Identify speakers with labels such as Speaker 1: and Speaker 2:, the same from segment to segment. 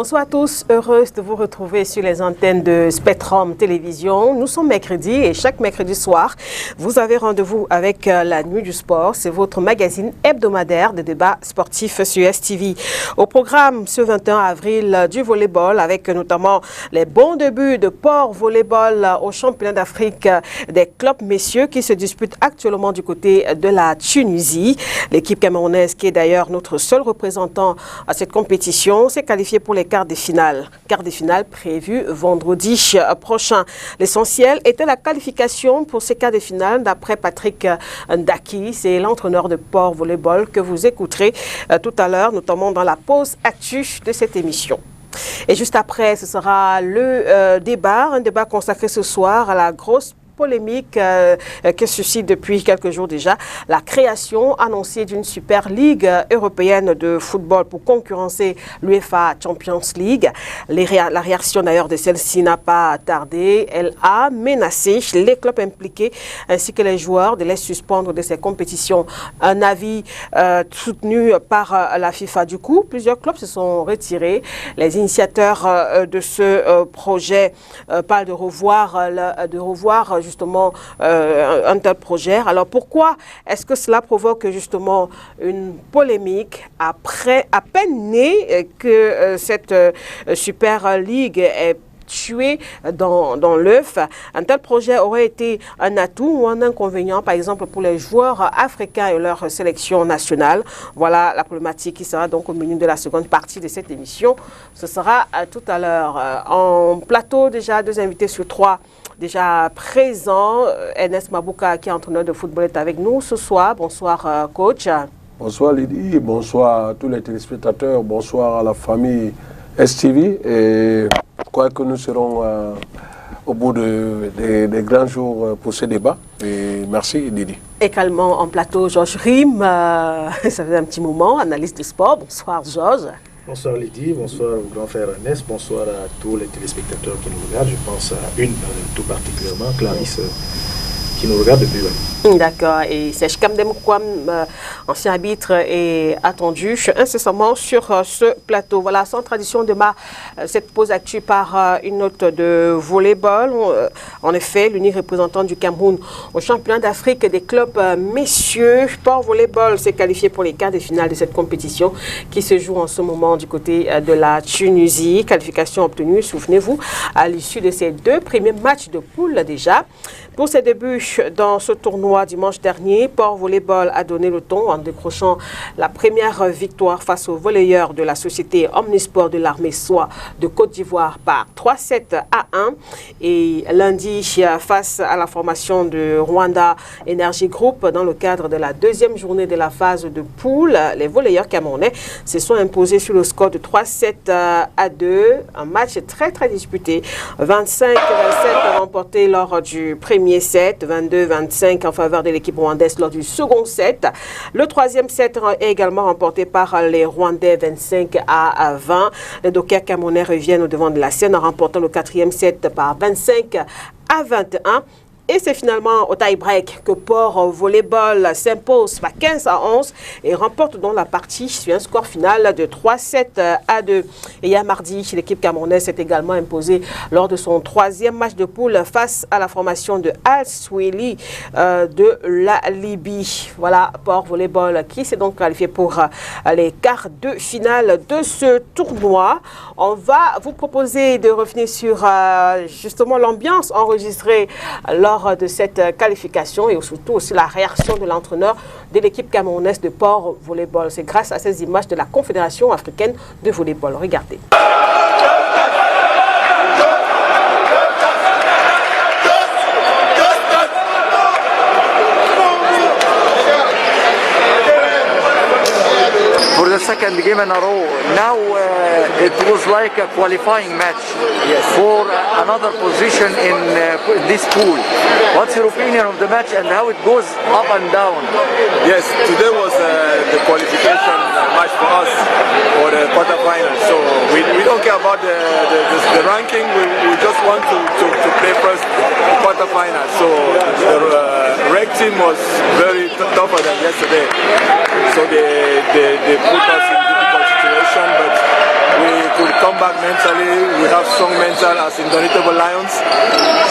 Speaker 1: Bonsoir à tous, heureuse de vous retrouver sur les antennes de Spectrum Télévision. Nous sommes mercredi et chaque mercredi soir, vous avez rendez-vous avec la Nuit du Sport. C'est votre magazine hebdomadaire de débats sportifs sur STV. Au programme ce 21 avril du volleyball avec notamment les bons débuts de Port Volleyball au championnat d'Afrique des clubs messieurs qui se disputent actuellement du côté de la Tunisie. L'équipe camerounaise qui est d'ailleurs notre seul représentant à cette compétition s'est qualifiée pour les quarts de finale. Quarts de finale prévus vendredi prochain. L'essentiel était la qualification pour ces quarts de finale d'après Patrick Ndaki. C'est l'entraîneur de Port Volleyball que vous écouterez tout à l'heure, notamment dans la pause actu de cette émission. Et juste après, ce sera le débat, un débat consacré ce soir à la grosse polémique que suscite depuis quelques jours déjà la création annoncée d'une super ligue européenne de football pour concurrencer l'UEFA Champions League. La réaction d'ailleurs de celle-ci n'a pas tardé. Elle a menacé les clubs impliqués ainsi que les joueurs de les suspendre de ces compétitions. Un avis soutenu par la FIFA. Du coup, plusieurs clubs se sont retirés. Les initiateurs de ce projet parlent de revoir justement un tel projet. Alors pourquoi est-ce que cela provoque justement une polémique après à peine née que cette Super League est tué dans l'œuf? Un tel projet aurait été un atout ou un inconvénient, par exemple, pour les joueurs africains et leur sélection nationale. Voilà la problématique qui sera donc au menu de la seconde partie de cette émission. Ce sera tout à l'heure. En plateau, déjà, 2 invités sur 3 déjà présents. Ernest Mabouka, qui est entraîneur de football, est avec nous ce soir. Bonsoir, coach.
Speaker 2: Bonsoir, Lydie. Bonsoir à tous les téléspectateurs. Bonsoir à la famille STV. Et je crois que nous serons au bout des grands jours pour ce débat. Et merci, Lydie.
Speaker 1: Également en plateau, Georges Rim. Ça fait un petit moment, analyste de sport. Bonsoir, Georges.
Speaker 3: Bonsoir Lydie, bonsoir au grand frère Ernest, bonsoir à tous les téléspectateurs qui nous regardent. Je pense à une tout particulièrement, Clarisse, qui nous regarde depuis.
Speaker 1: D'accord, et Serge Kamdem-Kwam, ancien arbitre, est attendu incessamment sur ce plateau. Voilà, sans tradition, démarre cette pause actu par une note de volleyball. En effet, l'unique représentant du Cameroun au championnat d'Afrique des clubs messieurs, Port Volleyball s'est qualifié pour les quarts de finale de cette compétition qui se joue en ce moment du côté de la Tunisie. Qualification obtenue, souvenez-vous, à l'issue de ces 2 premiers matchs de poule déjà. Pour ses débuts dans ce tournoi dimanche dernier, Port Volleyball a donné le ton en décrochant la première victoire face aux volleyeurs de la société Omnisport de l'armée SOA de Côte d'Ivoire par 3-7 à 1. Et lundi, face à la formation de Rwanda Energy Group, dans le cadre de la 2e journée de la phase de poule, les volleyeurs camerounais se sont imposés sur le score de 3-7 à 2. Un match très disputé. 25-27 remporté lors du premier set, 22-25 en faveur de l'équipe rwandaise lors du second set. Le 3e set est également remporté par les Rwandais 25 à 20. Les dockers camerounais reviennent au devant de la scène en remportant le 4e set par 25 à 21. Et c'est finalement au tie-break que Port Volleyball s'impose par 15 à 11 et remporte donc la partie sur un score final de 3-7 à 2. Et hier mardi, l'équipe camerounaise s'est également imposée lors de son 3e match de poule face à la formation de Al-Sweli de la Libye. Voilà, Port Volleyball qui s'est donc qualifié pour les quarts de finale de ce tournoi. On va vous proposer de revenir sur justement l'ambiance enregistrée lors de cette qualification et surtout aussi la réaction de l'entraîneur de l'équipe camerounaise de Port Volleyball. C'est grâce à ces images de la Confédération africaine de volleyball. Regardez.
Speaker 4: For the second game in a row. Now it was like a qualifying match for another position in this pool. What's your opinion of the match and how it goes up and down?
Speaker 5: Yes, today was the qualification match for us for the quarterfinals. So we don't care about the ranking. We just want to play first the quarterfinals. So the reg team was very tougher than yesterday. So they put us in difficult situation, but we could come back mentally. We have strong mental as indomitable lions.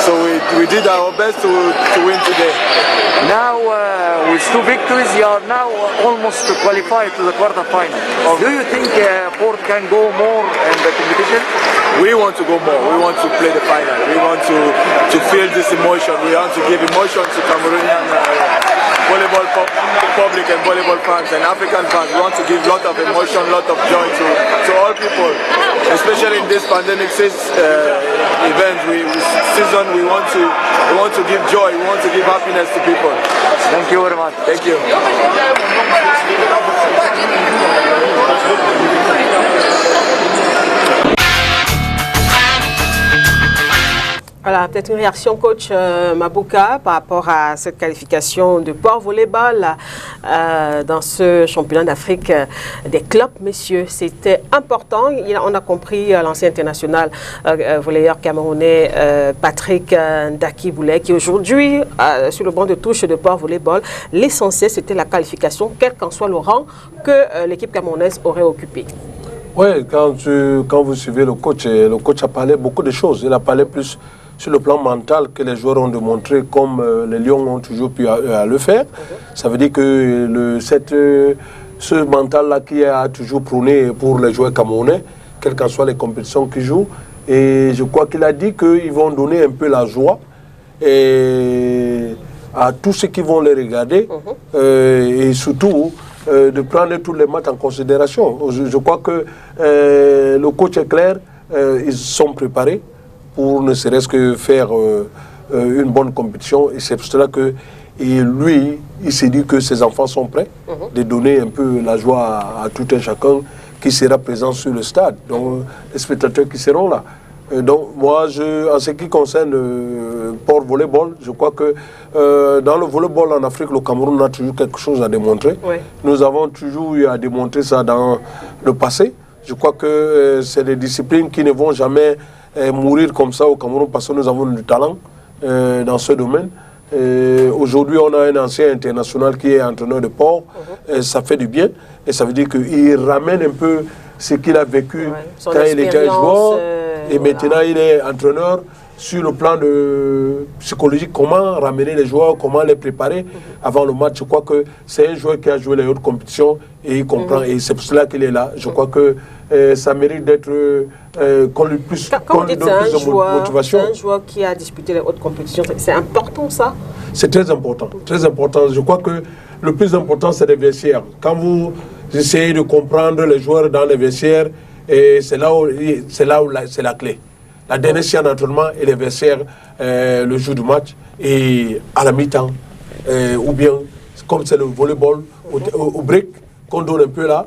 Speaker 5: So we did our best to win today.
Speaker 4: Now, with 2 victories, you are now almost qualified to the quarterfinal. Do you think Port can go more in the competition?
Speaker 5: We want to go more. We want to play the final. We want to feel this emotion. We want to give emotion to Cameroonian volleyball public and volleyball fans and African fans. We want to give a lot of emotion, a lot of joy to all people, especially in this pandemic event. Season. We want to give joy. We want to give happiness to people.
Speaker 4: Thank you very much.
Speaker 5: Thank you.
Speaker 1: Voilà, peut-être une réaction, coach Mabouka, par rapport à cette qualification de Port Volleyball dans ce championnat d'Afrique des clubs, messieurs. C'était important. On a compris l'ancien international volleyeur camerounais Patrick Ndaki Boulay, qui aujourd'hui, sur le banc de touche de Port Volleyball, l'essentiel c'était la qualification, quel qu'en soit le rang que l'équipe camerounaise aurait occupé.
Speaker 2: Oui, quand vous suivez le coach a parlé beaucoup de choses. Il a parlé plus sur le plan mental que les joueurs ont démontré, comme les Lions ont toujours pu le faire. Ça veut dire que ce mental-là qui a toujours prôné pour les joueurs camerounais, quelles qu'en soient les compétitions qu'ils jouent. Et je crois qu'il a dit qu'ils vont donner un peu la joie à tous ceux qui vont les regarder et surtout de prendre tous les matchs en considération. Je crois que le coach est clair, ils sont préparés pour ne serait-ce que faire une bonne compétition. Et c'est pour cela que lui, il s'est dit que ses enfants sont prêts de donner un peu la joie à tout un chacun qui sera présent sur le stade, donc les spectateurs qui seront là. Donc moi, en ce qui concerne Port Volleyball, je crois que dans le volleyball en Afrique, le Cameroun a toujours quelque chose à démontrer. Oui. Nous avons toujours eu à démontrer ça dans le passé. Je crois que c'est des disciplines qui ne vont jamais mourir comme ça au Cameroun parce que nous avons du talent dans ce domaine. Aujourd'hui, on a un ancien international qui est entraîneur de Port. Ça fait du bien et ça veut dire qu'il ramène un peu ce qu'il a vécu quand il était joueur et maintenant il est entraîneur sur le plan psychologique, comment ramener les joueurs, comment les préparer avant le match. Je crois que c'est un joueur qui a joué les hautes compétitions et il comprend et c'est pour cela qu'il est là. Je crois que ça mérite d'être qu'on lui donne plus de motivation.
Speaker 1: C'est un joueur qui a disputé les hautes compétitions, c'est important ça?
Speaker 2: C'est très important, très important. Je crois que le plus important c'est les vestiaires. Quand vous essayez de comprendre les joueurs dans les vestiaires, c'est là où c'est la clé. La dernière séance d'entraînement et les vestiaires le jour du match et à la mi-temps ou bien comme c'est le volleyball au break qu'on donne un peu là,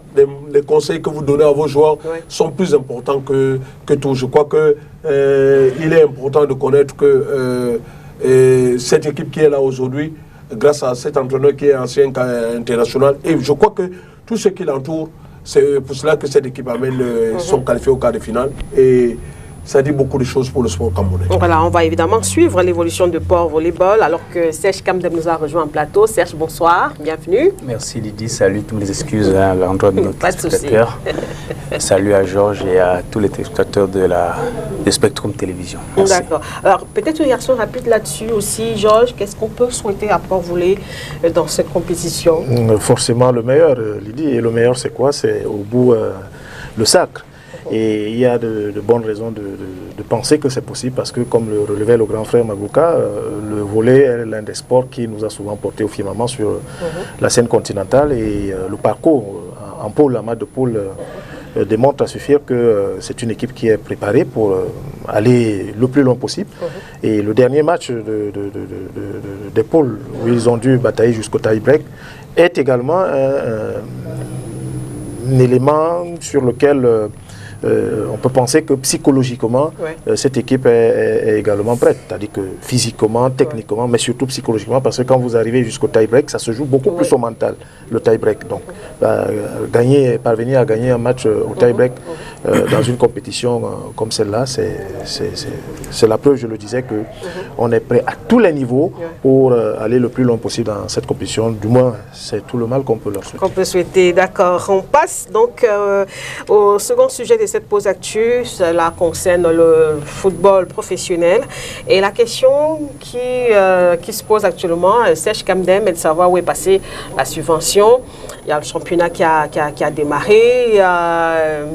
Speaker 2: les conseils que vous donnez à vos joueurs sont plus importants que tout. Je crois que il est important de connaître que cette équipe qui est là aujourd'hui, grâce à cet entraîneur qui est ancien international, et je crois que tout ce qui l'entoure, c'est pour cela que cette équipe sont qualifiés au quart de finale. Et ça dit beaucoup de choses pour le sport camerounais.
Speaker 1: Voilà, on va évidemment suivre l'évolution de Port Volleyball alors que Serge Kamdem nous a rejoint en plateau. Serge, bonsoir, bienvenue.
Speaker 6: Merci Lydie, salut, toutes mes excuses à l'endroit de notre spectateurs. Salut à Georges et à tous les téléspectateurs de Spectrum Télévision.
Speaker 1: D'accord. Alors peut-être une réaction rapide là-dessus aussi, Georges. Qu'est-ce qu'on peut souhaiter à Port Volley dans cette compétition?
Speaker 3: Forcément le meilleur, Lydie. Et le meilleur c'est quoi? C'est au bout le sacre. Et il y a de bonnes raisons de penser que c'est possible parce que, comme le relevait le grand frère Mabouka, le volley est l'un des sports qui nous a souvent porté au firmament sur la scène continentale et le parcours en pôle, en match de pôle, démontre à suffire que c'est une équipe qui est préparée pour aller le plus loin possible. Et le dernier match des pôles où ils ont dû batailler jusqu'au tie-break est également un élément sur lequel on peut penser que psychologiquement, cette équipe est également prête. C'est-à-dire que physiquement, techniquement, mais surtout psychologiquement, parce que quand vous arrivez jusqu'au tie-break, ça se joue beaucoup plus au mental, le tie-break. Donc, parvenir à gagner un match au tie-break dans une compétition comme celle-là, c'est la preuve, je le disais, qu'on est prêt à tous les niveaux pour aller le plus loin possible dans cette compétition. Du moins, c'est tout le mal qu'on peut leur souhaiter.
Speaker 1: Qu'on peut souhaiter, d'accord. On passe donc au second sujet de cette cette pause actu, cela concerne le football professionnel. Et la question qui se pose actuellement, Serge Kamdem, est de savoir où est passée la subvention. Il y a le championnat qui a démarré,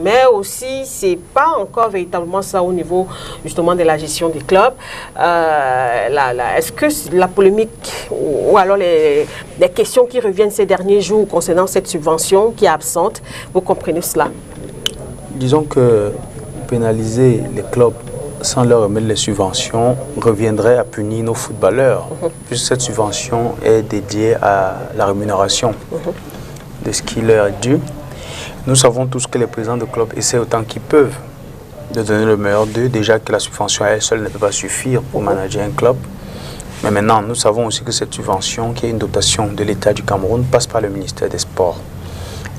Speaker 1: mais aussi, c'est pas encore véritablement ça au niveau justement de la gestion des clubs. Est-ce que la polémique ou alors les questions qui reviennent ces derniers jours concernant cette subvention qui est absente, vous comprenez cela?
Speaker 6: Disons que pénaliser les clubs sans leur remettre les subventions reviendrait à punir nos footballeurs, puisque cette subvention est dédiée à la rémunération de ce qui leur est dû. Nous savons tous que les présidents de clubs essaient autant qu'ils peuvent de donner le meilleur d'eux. Déjà que la subvention à elle seule ne peut pas suffire pour manager un club. Mais maintenant, nous savons aussi que cette subvention, qui est une dotation de l'État du Cameroun, passe par le ministère des Sports.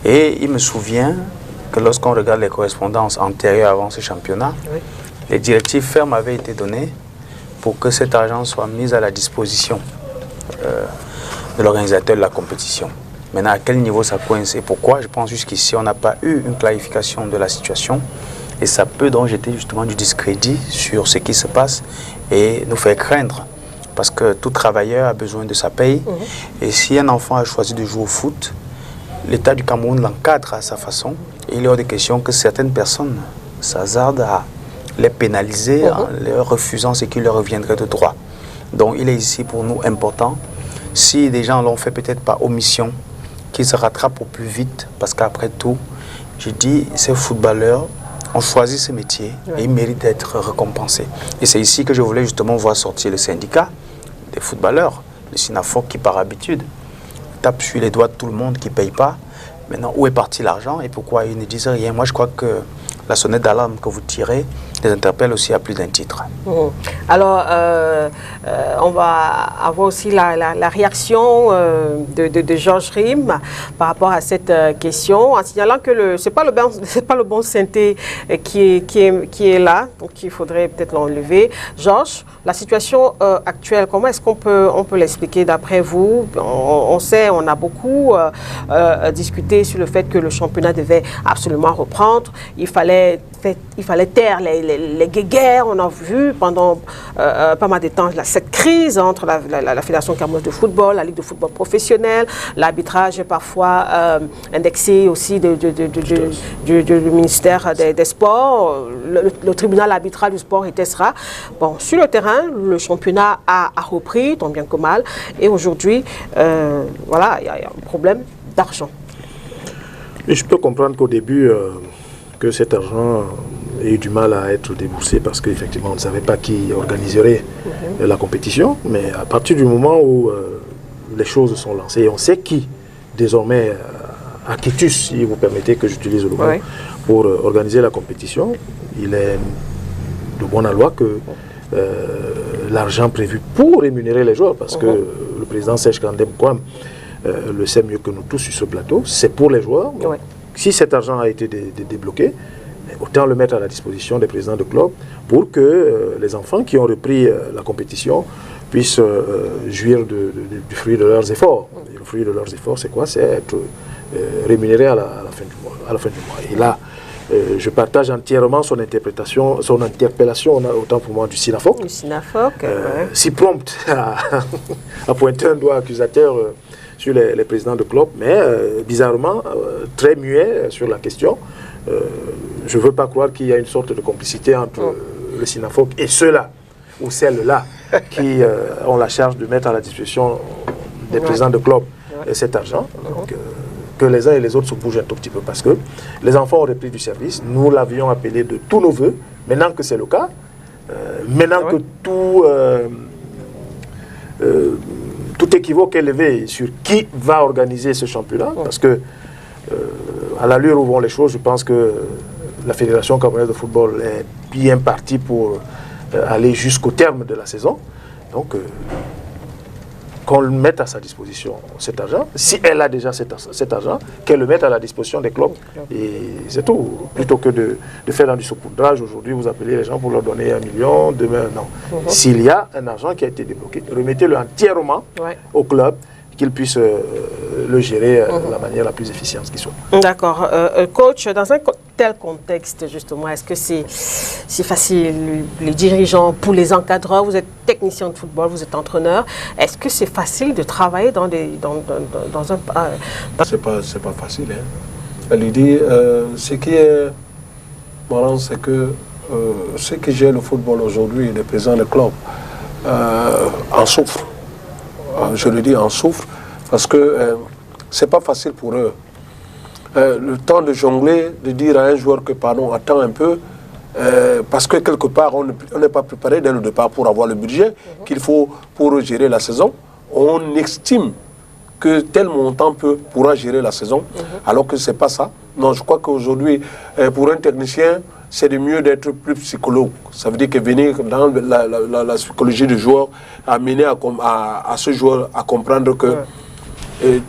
Speaker 6: Et il me souvient que lorsqu'on regarde les correspondances antérieures avant ce championnat, les directives fermes avaient été données pour que cet argent soit mis à la disposition de l'organisateur de la compétition. Maintenant, à quel niveau ça coince et pourquoi? Je pense jusqu'ici, on n'a pas eu une clarification de la situation et ça peut donc jeter justement du discrédit sur ce qui se passe et nous faire craindre. Parce que tout travailleur a besoin de sa paye et si un enfant a choisi de jouer au foot, l'État du Cameroun l'encadre à sa façon et il y a des questions que certaines personnes s'hasardent à les pénaliser en leur refusant ce qui leur reviendrait de droit. Donc il est ici pour nous important, si des gens l'ont fait peut-être par omission, qu'ils se rattrapent au plus vite, parce qu'après tout, je dis, ces footballeurs ont choisi ce métier et ils méritent d'être récompensés. Et c'est ici que je voulais justement voir sortir le syndicat des footballeurs, le SINAFOC qui par habitude tape sur les doigts de tout le monde qui ne paye pas. Maintenant, où est parti l'argent et pourquoi ils ne disent rien? Moi, je crois que la sonnette d'alarme que vous tirez les interpelle aussi à plus d'un titre.
Speaker 1: Alors, on va avoir aussi la réaction de Georges Rim par rapport à cette question, en signalant que ce n'est pas le bon synthé qui est là, donc il faudrait peut-être l'enlever. Georges, la situation actuelle, comment est-ce qu'on peut l'expliquer d'après vous? On sait, on a beaucoup discuté sur le fait que le championnat devait absolument reprendre. Il fallait taire les guéguerres. On a vu pendant pas mal de temps cette crise entre la Fédération camerounaise de football, la Ligue de football professionnel, l'arbitrage parfois indexé aussi du ministère des Sports, le tribunal arbitral du sport, etc. Bon, sur le terrain, le championnat a repris, tant bien que mal, et aujourd'hui, voilà, il y a un problème d'argent.
Speaker 3: Je peux comprendre qu'au début, que cet argent ait eu du mal à être déboursé parce qu'effectivement, on ne savait pas qui organiserait la compétition. Mais à partir du moment où les choses sont lancées, on sait qui, désormais, a quitus, si vous permettez que j'utilise le mot, pour organiser la compétition, il est de bonne loi que l'argent prévu pour rémunérer les joueurs, parce que le président Serge Kamdem le sait mieux que nous tous sur ce plateau, c'est pour les joueurs. Donc, si cet argent a été débloqué, autant le mettre à la disposition des présidents de club pour que les enfants qui ont repris la compétition puissent jouir du fruit de leurs efforts. Et le fruit de leurs efforts, c'est quoi? C'est être rémunéré à la fin du mois. Et là, je partage entièrement son interprétation, son interpellation, autant pour moi, du SINAFOC.
Speaker 1: Du SINAFOC,
Speaker 3: si prompte à pointer un doigt accusateur sur les présidents de club, mais bizarrement, très muet sur la question. Je ne veux pas croire qu'il y a une sorte de complicité entre le SINAFOC et ceux-là, ou celles-là, qui ont la charge de mettre à la disposition des présidents de club cet argent. Donc, que les uns et les autres se bougent un tout petit peu, parce que les enfants ont repris du service. Nous l'avions appelé de tous nos voeux. Maintenant que c'est le cas, maintenant que tout équivoque est levé sur qui va organiser ce championnat, parce que à l'allure où vont les choses, je pense que la Fédération camerounaise de football est bien partie pour aller jusqu'au terme de la saison. Donc, qu'on le mette à sa disposition cet argent. Si elle a déjà cet argent, qu'elle le mette à la disposition des clubs. Et c'est tout. Plutôt que de faire dans du saupoudrage, aujourd'hui vous appelez les gens pour leur donner 1 million, demain non. S'il y a un argent qui a été débloqué, remettez-le entièrement au club, qu'il puisse le gérer de la manière la plus efficiente qui soit.
Speaker 1: D'accord. Coach, dans un tel contexte, justement, est-ce que c'est facile, les dirigeants, pour les encadreurs, vous êtes technicien de football, vous êtes entraîneur, est-ce que c'est facile de travailler dans un...
Speaker 2: C'est pas facile. Hein. Elle lui dit, ce qui est marrant, c'est que ceux qui gèrent le football aujourd'hui, les présidents des clubs, en souffrent. Je le dis, en souffrent, parce que c'est pas facile pour eux. Le temps de jongler, de dire à un joueur que, pardon, attends un peu, parce que quelque part, on n'est pas préparé dès le départ pour avoir le budget qu'il faut pour gérer la saison. On estime que tel montant pourra gérer la saison, alors que ce n'est pas ça. Non, je crois qu'aujourd'hui, pour un technicien, c'est de mieux d'être plus psychologue. Ça veut dire que venir dans la psychologie du joueur, amener à ce joueur à comprendre que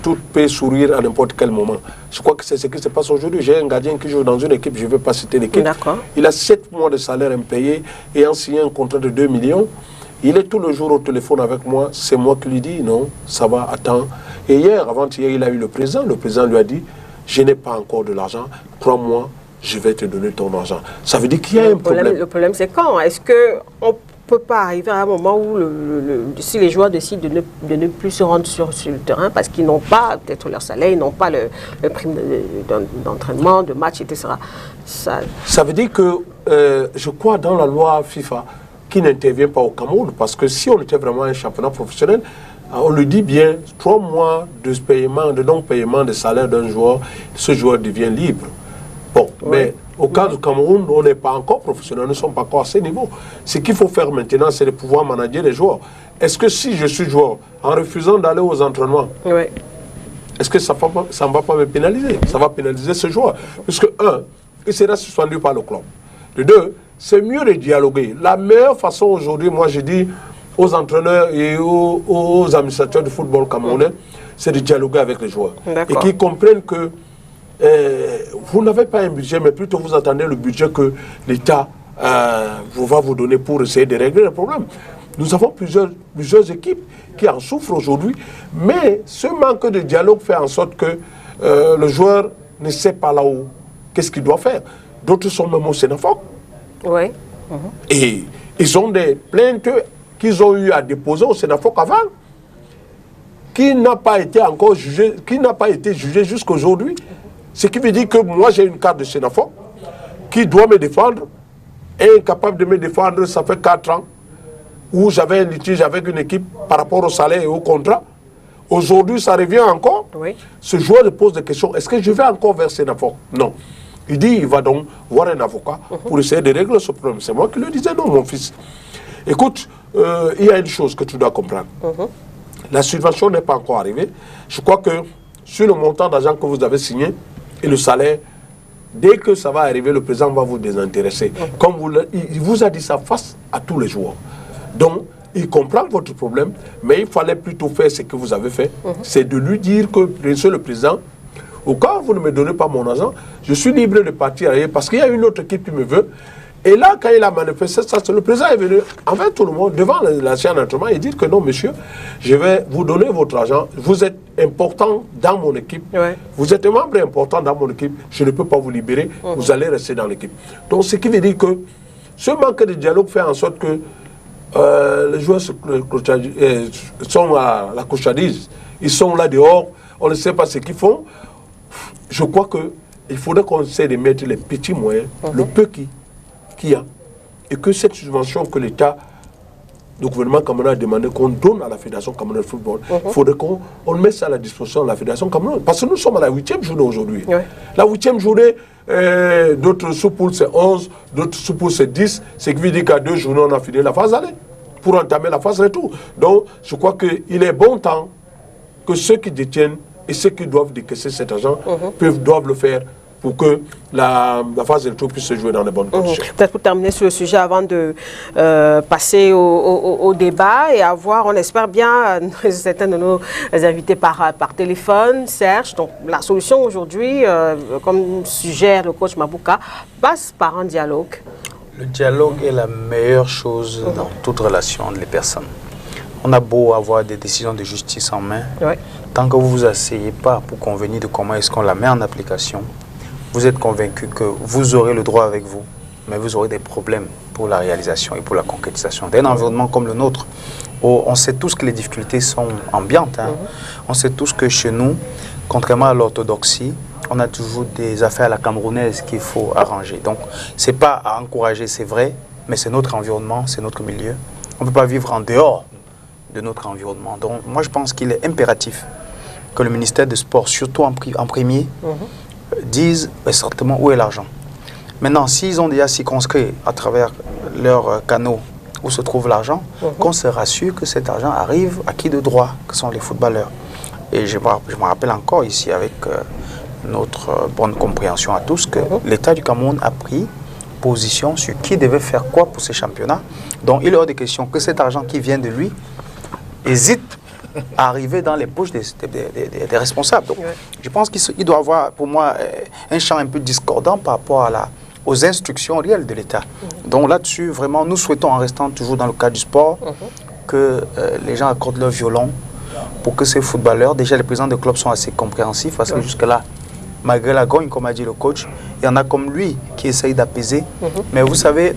Speaker 2: tout peut sourire à n'importe quel moment. Je crois que c'est ce qui se passe aujourd'hui. J'ai un gardien qui joue dans une équipe, je ne vais pas citer l'équipe. Il a 7 mois de salaire impayé et en signé un contrat de 2 millions. Il est tout le jour au téléphone avec moi. C'est moi qui lui dis non, ça va, attends. Et hier, avant-hier, il a eu le président. Le président lui a dit, je n'ai pas encore de l'argent, crois-moi, je vais te donner ton argent. Ça veut dire qu'il y a un problème.
Speaker 1: Le problème, c'est quand? Est-ce qu'on ne peut pas arriver à un moment où, si les joueurs décident de ne plus se rendre sur le terrain parce qu'ils n'ont pas peut-être leur salaire, ils n'ont pas le prime d'entraînement, de match, etc.
Speaker 2: Ça veut dire que, je crois, dans la loi FIFA, qui n'intervient pas au Cameroun, parce que si on était vraiment un championnat professionnel, on le dit bien, 3 mois de paiement, de non-paiement de salaire d'un joueur, ce joueur devient libre. Bon, mais au cas du Cameroun, on n'est pas encore professionnel, nous ne sommes pas encore à ce niveau. Ce qu'il faut faire maintenant, c'est de pouvoir manager les joueurs. Est-ce que si je suis joueur, en refusant d'aller aux entraînements, est-ce que ça ne va pas me pénaliser? Ça va pénaliser ce joueur. Puisque, il sera suspendu par le club. De 2, c'est mieux de dialoguer. La meilleure façon aujourd'hui, moi je dis aux entraîneurs et aux administrateurs de football camerounais, c'est de dialoguer avec les joueurs. Et qu'ils comprennent que vous n'avez pas un budget, mais plutôt vous attendez le budget que l'État va vous donner pour essayer de régler le problème. Nous avons plusieurs équipes qui en souffrent aujourd'hui, mais ce manque de dialogue fait en sorte que le joueur ne sait pas là où, qu'est-ce qu'il doit faire. D'autres sont même au Sénafoc. Et ils ont des plaintes qu'ils ont eu à déposer au Sénafoc avant, qui n'a pas été encore jugé, qui n'a pas été jugé jusqu'à aujourd'hui. Ce qui veut dire que moi j'ai une carte de Sénafoc qui doit me défendre, est incapable de me défendre, ça fait 4 ans, où j'avais un litige avec une équipe par rapport au salaire et au contrat. Aujourd'hui, ça revient encore. Ce joueur pose des questions. Est-ce que je vais encore vers Sénafoc? Non. Il dit, il va donc voir un avocat pour essayer de régler ce problème. C'est moi qui le disais, non, mon fils. Écoute, il y a une chose que tu dois comprendre. La subvention n'est pas encore arrivée. Je crois que sur le montant d'argent que vous avez signé et le salaire, dès que ça va arriver, le président va vous désintéresser. Comme il vous a dit ça face à tous les joueurs. Donc, il comprend votre problème, mais il fallait plutôt faire ce que vous avez fait. C'est de lui dire que, monsieur le président, au cas où vous ne me donnez pas mon argent, je suis libre de partir ailleurs parce qu'il y a une autre équipe qui me veut. Et là, quand il a manifesté ça, le président est venu envers tout le monde, devant la chaîne d'entraînement, et dire que non, monsieur, je vais vous donner votre argent. Vous êtes important dans mon équipe. Vous êtes un membre important dans mon équipe. Je ne peux pas vous libérer. Vous allez rester dans l'équipe. Donc, ce qui veut dire que ce manque de dialogue fait en sorte que les joueurs sont à la couchardise. Ils sont là dehors. On ne sait pas ce qu'ils font. Je crois qu'il faudrait qu'on essaie de mettre les petits moyens, le peu qu'il y a, et que cette subvention que l'État, le gouvernement camerounais a demandé qu'on donne à la Fédération camerounaise de football, il faudrait qu'on mette ça à la disposition de la Fédération camerounaise. Parce que nous sommes à la 8e journée aujourd'hui. La 8e journée, d'autres sous-poules c'est 11, d'autres sous-poules c'est 10, ce qui veut dire qu'à 2 journées on a fini la phase aller, pour entamer la phase retour. Donc je crois qu'il est bon temps que ceux qui détiennent et ceux qui doivent décaisser cet argent doivent le faire pour que la phase de retour puisse se jouer dans les bonnes conditions.
Speaker 1: Peut-être pour terminer sur le sujet, avant de passer au débat et avoir, on espère bien, certains de nos invités par téléphone, Serge. Donc la solution aujourd'hui, comme suggère le coach Mabouka, passe par un dialogue.
Speaker 6: Le dialogue est la meilleure chose dans toute relation entre les personnes. On a beau avoir des décisions de justice en main, tant que vous ne vous asseyez pas pour convenir de comment est-ce qu'on la met en application, vous êtes convaincu que vous aurez le droit avec vous, mais vous aurez des problèmes pour la réalisation et pour la concrétisation. D'un environnement comme le nôtre, où on sait tous que les difficultés sont ambiantes. On sait tous que chez nous, contrairement à l'orthodoxie, on a toujours des affaires à la camerounaise qu'il faut arranger. Donc, ce n'est pas à encourager, c'est vrai, mais c'est notre environnement, c'est notre milieu. On ne peut pas vivre en dehors de notre environnement. Donc, moi, je pense qu'il est impératif que le ministère des Sports, surtout en premier, dise exactement où est l'argent. Maintenant, s'ils ont déjà circonscrit à travers leurs canaux où se trouve l'argent, qu'on se rassure que cet argent arrive à qui de droit, que sont les footballeurs. Et je me rappelle encore ici, avec notre bonne compréhension à tous, que l'État du Cameroun a pris position sur qui devait faire quoi pour ces championnats. Donc il est hors de question que cet argent qui vient de lui hésite à arriver dans les poches des responsables. Donc, je pense qu'il doit avoir, pour moi, un champ un peu discordant par rapport aux instructions réelles de l'État. Donc là-dessus, vraiment, nous souhaitons, en restant toujours dans le cadre du sport, que les gens accordent leur violon pour que ces footballeurs, déjà les présidents de clubs sont assez compréhensifs, parce que jusque-là, malgré la grogne, comme a dit le coach, il y en a comme lui qui essayent d'apaiser. Mais vous savez,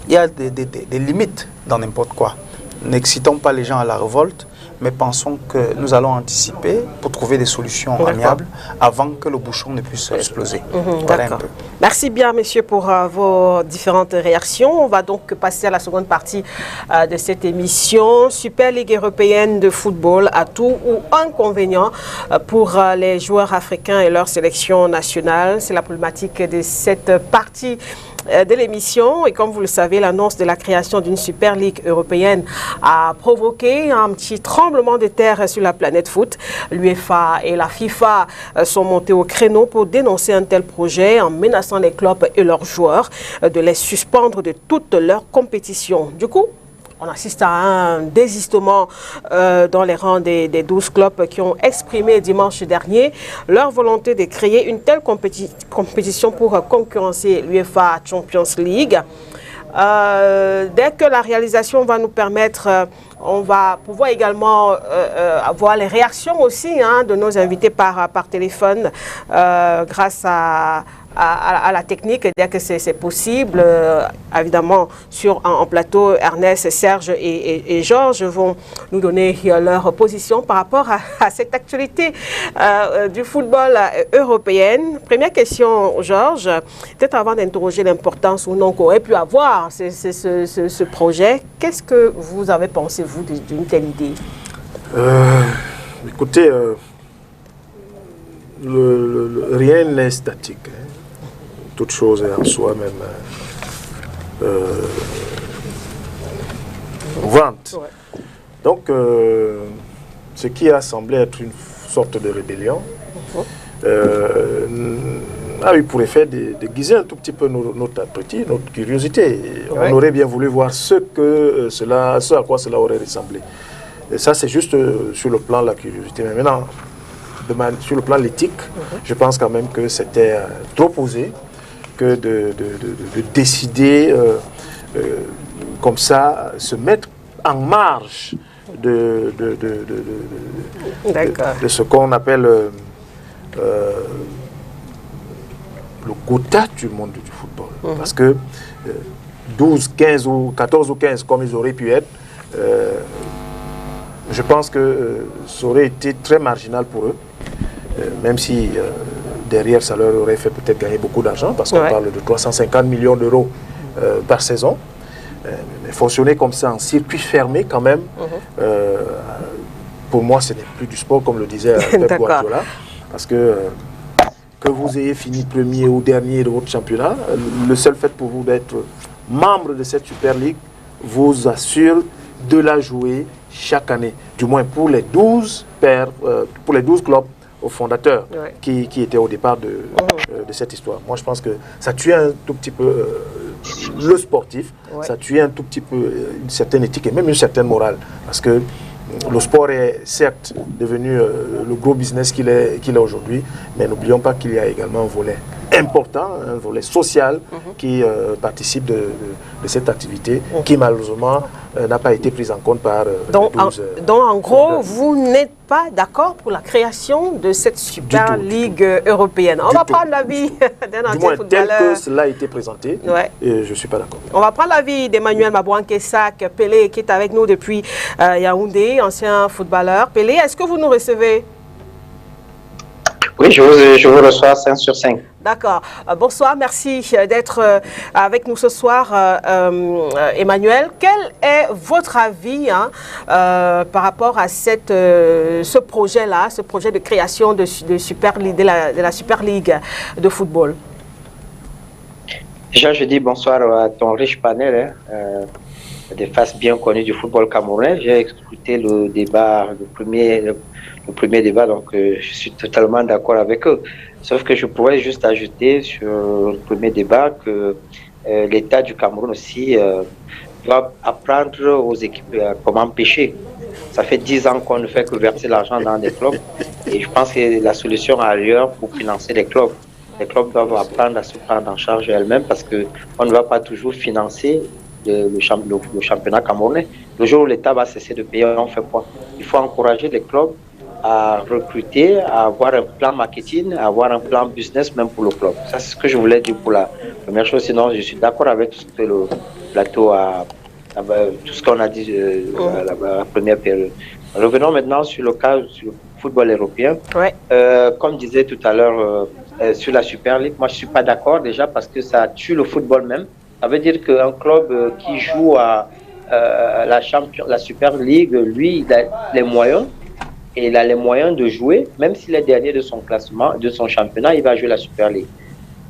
Speaker 6: il y a des limites dans n'importe quoi. N'excitons pas les gens à la révolte, mais pensons que nous allons anticiper pour trouver des solutions amiables avant que le bouchon ne puisse exploser. Voilà un peu.
Speaker 1: Merci bien, messieurs, pour vos différentes réactions. On va donc passer à la seconde partie de cette émission. Super Ligue européenne de football, atout ou inconvénient pour les joueurs africains et leur sélection nationale. C'est la problématique de cette partie de l'émission. Et comme vous le savez, l'annonce de la création d'une Super Ligue européenne a provoqué un petit tremblement de terre sur la planète foot. L'UEFA et la FIFA sont montés au créneau pour dénoncer un tel projet en menaçant les clubs et leurs joueurs de les suspendre de toutes leurs compétitions. Du coup, on assiste à un désistement dans les rangs des 12 clubs qui ont exprimé dimanche dernier leur volonté de créer une telle compétition pour concurrencer l'UEFA Champions League. Dès que la réalisation va nous permettre, on va pouvoir également avoir les réactions aussi de nos invités par téléphone grâce à la technique, dès que c'est possible. Évidemment, en plateau, Ernest, Serge et Georges vont nous donner leur position par rapport à cette actualité du football européen. Première question, Georges, peut-être avant d'interroger l'importance ou non qu'aurait pu avoir ce projet, qu'est-ce que vous avez pensé, vous, d'une telle idée?
Speaker 3: Écoutez, rien n'est statique. Toute chose est en soi-même mouvante. Donc, ce qui a semblé être une sorte de rébellion a eu pour effet de déguiser un tout petit peu notre appétit, notre curiosité. On aurait bien voulu voir ce à quoi cela aurait ressemblé. Et ça, c'est juste sur le plan de la curiosité. Mais maintenant, sur le plan éthique, je pense quand même que c'était trop osé que de décider comme ça, se mettre en marge de ce qu'on appelle le quota du monde du football. Parce que 12, 15 ou 14 ou 15 comme ils auraient pu être, je pense que ça aurait été très marginal pour eux, même si derrière ça leur aurait fait peut-être gagner beaucoup d'argent, parce qu'on parle de 350 millions d'euros par saison. Mais fonctionner comme ça en circuit fermé quand même, pour moi ce n'est plus du sport comme le disait Pep Guardiola, parce que vous ayez fini premier ou dernier de votre championnat, le seul fait pour vous d'être membre de cette Super League vous assure de la jouer chaque année, du moins pour les 12 clubs aux fondateurs qui étaient au départ de cette histoire. Moi, je pense que ça tue un tout petit peu le sportif, ça tue un tout petit peu une certaine éthique et même une certaine morale. Parce que le sport est certes devenu le gros business qu'il est aujourd'hui, mais n'oublions pas qu'il y a également un volet important, un volet social qui participe de cette activité qui malheureusement n'a pas été prise en compte par
Speaker 1: donc,
Speaker 3: les 12.
Speaker 1: Donc, en gros, vous n'êtes pas d'accord pour la création de cette Super Ligue européenne. On va prendre l'avis d'un ancien footballeur.
Speaker 3: Tel que cela a été présenté, je ne suis pas d'accord.
Speaker 1: On va prendre l'avis d'Emmanuel Mabouanké-Sak, Pelé, qui est avec nous depuis Yaoundé, ancien footballeur. Pelé, est-ce que vous nous recevez?
Speaker 7: Oui, je vous reçois 5 sur 5.
Speaker 1: D'accord. Bonsoir, merci d'être avec nous ce soir, Emmanuel. Quel est votre avis par rapport à ce projet-là, ce projet de création de la Super League de football?
Speaker 7: Déjà, je dis bonsoir à ton riche panel, des faces bien connues du football camerounais. J'ai écouté le débat, le premier débat, donc je suis totalement d'accord avec eux. Sauf que je pourrais juste ajouter sur le premier débat que l'État du Cameroun aussi doit apprendre aux équipes comment pêcher. Ça fait 10 ans qu'on ne fait que verser l'argent dans des clubs et je pense que la solution est ailleurs pour financer les clubs. Les clubs doivent apprendre à se prendre en charge elles-mêmes parce qu'on ne va pas toujours financer le championnat camerounais. Le jour où l'État va cesser de payer, on fait quoi? Il faut encourager les clubs à recruter, à avoir un plan marketing, à avoir un plan business même pour le club. Ça, c'est ce que je voulais dire pour la première chose. Sinon, je suis d'accord avec tout ce que le plateau tout ce qu'on a dit la première période. Revenons maintenant sur le cas du football européen. Ouais. Comme disait tout à l'heure sur la Super League, moi je suis pas d'accord déjà parce que ça tue le football même. Ça veut dire qu'un club qui joue à la Super League, lui, il a les moyens. Et il a les moyens de jouer, même s'il est dernier de son classement, de son championnat, il va jouer la Super League.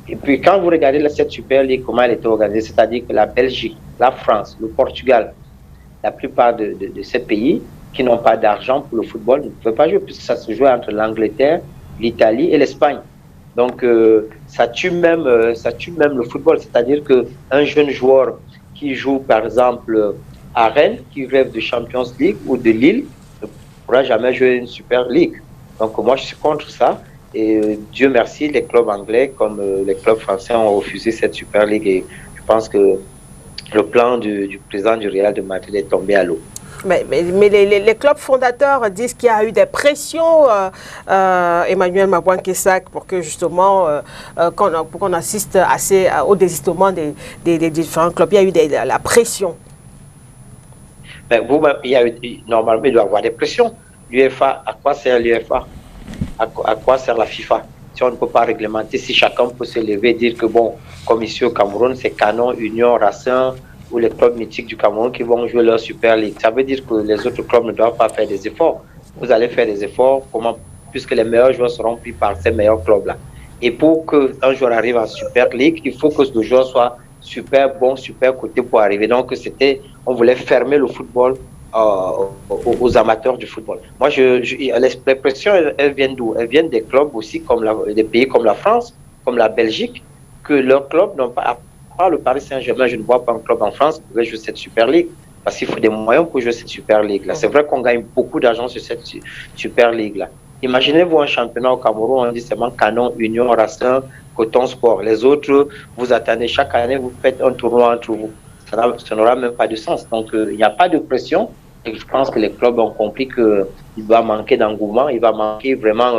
Speaker 7: Et puis quand vous regardez cette Super League, comment elle était organisée, c'est-à-dire que la Belgique, la France, le Portugal, la plupart de ces pays qui n'ont pas d'argent pour le football ne peuvent pas jouer, puisque ça se joue entre l'Angleterre, l'Italie et l'Espagne. Donc ça tue même le football, c'est-à-dire qu'un jeune joueur qui joue par exemple à Rennes, qui rêve de Champions League ou de Lille, ne pourra jamais jouer une Super League. Donc moi je suis contre ça et Dieu merci, les clubs anglais comme les clubs français ont refusé cette Super League et je pense que le plan du président du Real de Madrid est tombé à l'eau.
Speaker 1: Mais les clubs fondateurs disent qu'il y a eu des pressions, Emmanuel Mabouanké-Sak, pour que justement qu'on assiste au désistement des différents clubs. Il y a eu la pression.
Speaker 7: Mais normalement, il doit y avoir des pressions. L'UEFA, à quoi sert l'UEFA? À quoi sert la FIFA? Si on ne peut pas réglementer, si chacun peut se lever et dire que bon, comme ici au Cameroun, c'est Canon, Union, Racing ou les clubs mythiques du Cameroun qui vont jouer leur Super League. Ça veut dire que les autres clubs ne doivent pas faire des efforts. Vous allez faire des efforts, puisque les meilleurs joueurs seront pris par ces meilleurs clubs-là. Et pour qu'un joueur arrive en Super League, il faut que le joueur soit super bon, super coté pour arriver. Donc on voulait fermer le football aux amateurs du football. Moi, les pressions, elles viennent d'où? Elles viennent des clubs aussi, des pays comme la France, comme la Belgique, que leurs clubs n'ont pas, à part le Paris Saint-Germain, je ne vois pas un club en France qui veut jouer cette Super League, parce qu'il faut des moyens pour jouer cette Super League-là. C'est vrai qu'on gagne beaucoup d'argent sur cette Super League-là. Imaginez-vous un championnat au Cameroun, on dit seulement Canon, Union, Racing, Coton Sport. Les autres, vous attendez chaque année, vous faites un tournoi entre vous. Ça n'aura même pas de sens. Donc, il n'y a pas de pression. Et je pense que les clubs ont compris qu'il va manquer d'engouement. Il va manquer vraiment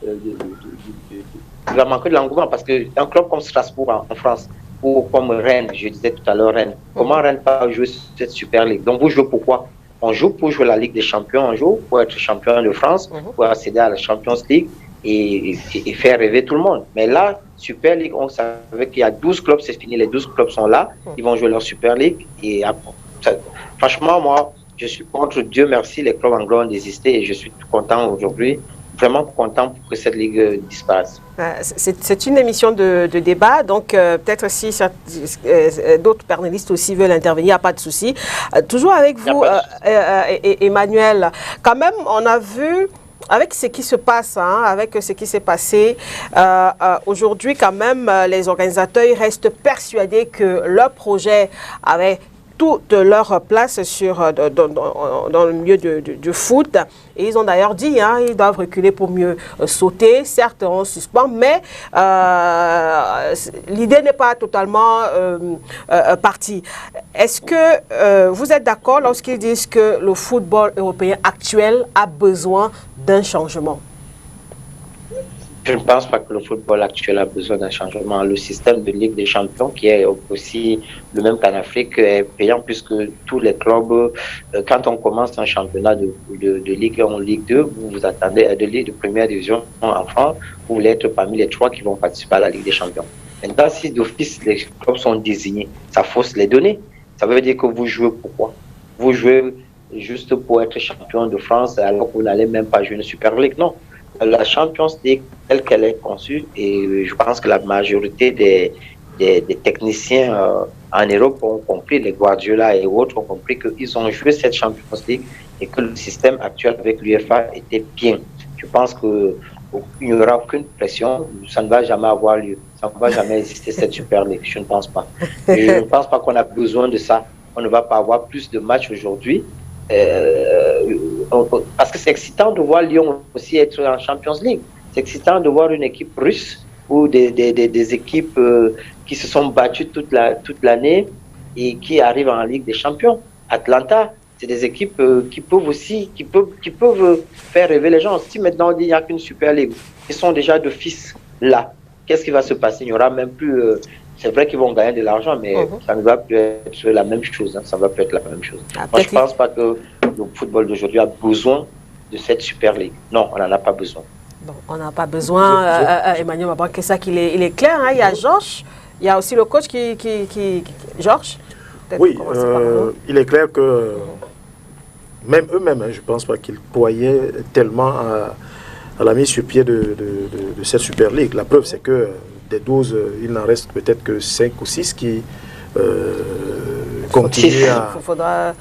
Speaker 7: il va manquer de l'engouement parce qu'un club comme Strasbourg en France ou comme Rennes, je disais tout à l'heure Rennes, comment Rennes pas jouer cette Super League? Donc, vous jouez pourquoi? On joue pour jouer la Ligue des Champions, on joue pour être champion de France, pour accéder à la Champions League et faire rêver tout le monde. Mais là, Super League, on savait qu'il y a 12 clubs, c'est fini, les 12 clubs sont là, ils vont jouer leur Super League. Et franchement, moi, je suis contre, Dieu merci, les clubs anglais ont désisté et je suis tout content aujourd'hui, vraiment content pour que cette ligue disparaisse.
Speaker 1: C'est une émission de débat, donc peut-être si d'autres panélistes aussi veulent intervenir, il n'y a pas de souci. Toujours avec vous, Emmanuel, quand même, on a vu, avec ce qui se passe, avec ce qui s'est passé, aujourd'hui, quand même, les organisateurs restent persuadés que leur projet avait toute leur place dans le milieu du foot. Et ils ont d'ailleurs dit ils doivent reculer pour mieux sauter. Certes, on suspend, mais l'idée n'est pas totalement partie. Est-ce que vous êtes d'accord lorsqu'ils disent que le football européen actuel a besoin d'un changement?
Speaker 7: Je ne pense pas que le football actuel a besoin d'un changement. Le système de Ligue des Champions, qui est aussi le même qu'en Afrique, est payant puisque tous les clubs, quand on commence un championnat de Ligue 1 ou Ligue 2, vous vous attendez à de première division en France, vous voulez être parmi les 3 qui vont participer à la Ligue des Champions. Maintenant, si d'office les clubs sont désignés, ça fausse les données. Ça veut dire que vous jouez pourquoi? Vous jouez juste pour être champion de France alors que vous n'allez même pas jouer une Super League. Non. La Champions League, telle qu'elle est conçue, et je pense que la majorité des techniciens en Europe ont compris, les Guardiola et autres ont compris qu'ils ont joué cette Champions League et que le système actuel avec l'UEFA était bien. Je pense qu'il n'y aura aucune pression, ça ne va jamais avoir lieu, ça ne va jamais exister cette Super League, je ne pense pas. Et je ne pense pas qu'on a besoin de ça. On ne va pas avoir plus de matchs aujourd'hui. Parce que c'est excitant de voir Lyon aussi être en Champions League. C'est excitant de voir une équipe russe ou des équipes qui se sont battues toute l'année et qui arrivent en Ligue des Champions. Atlanta, c'est des équipes qui peuvent faire rêver les gens. Si maintenant on dit qu'il n'y a qu'une Super League, ils sont déjà d'office là. Qu'est-ce qui va se passer? Il n'y aura même plus... c'est vrai qu'ils vont gagner de l'argent, mais ça ne va plus être la même chose. Ça ne va plus être la même chose. Moi, je ne pense pas que le football d'aujourd'hui a besoin de cette Super League. Non, on n'en a pas besoin.
Speaker 1: Bon, on n'a pas besoin. Emmanuel Mabakessa, qu'il est clair. Il y a Georges, il y a aussi le coach Georges.
Speaker 3: Oui, il est clair que même eux-mêmes, je ne pense pas qu'ils croyaient tellement à la mise sur pied de cette Super League. La preuve, c'est que des 12, il n'en reste peut-être que 5 ou 6 qui continuent à...
Speaker 1: Il faudra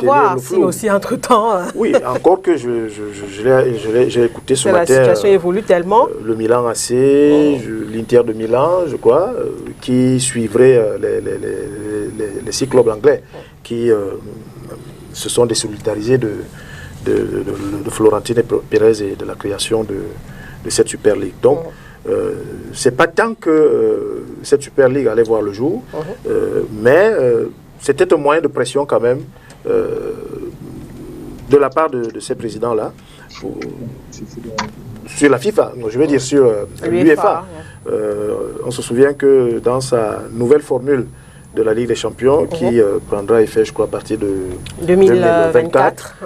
Speaker 1: voir si aussi entre-temps...
Speaker 3: Oui, encore que j'ai écouté ce matin...
Speaker 1: La situation évolue tellement.
Speaker 3: Le Milan AC, l'Inter de Milan, je crois, qui suivrait les 6 clubs anglais qui se sont désolidarisés de Florentino Pérez et de la création de cette Super League. Donc, c'est pas tant que cette Super League allait voir le jour, mais c'était un moyen de pression quand même de la part de ces présidents-là sur la FIFA, je veux dire sur l'UEFA. On se souvient que dans sa nouvelle formule de la Ligue des Champions, qui prendra effet, je crois, à partir de 2024,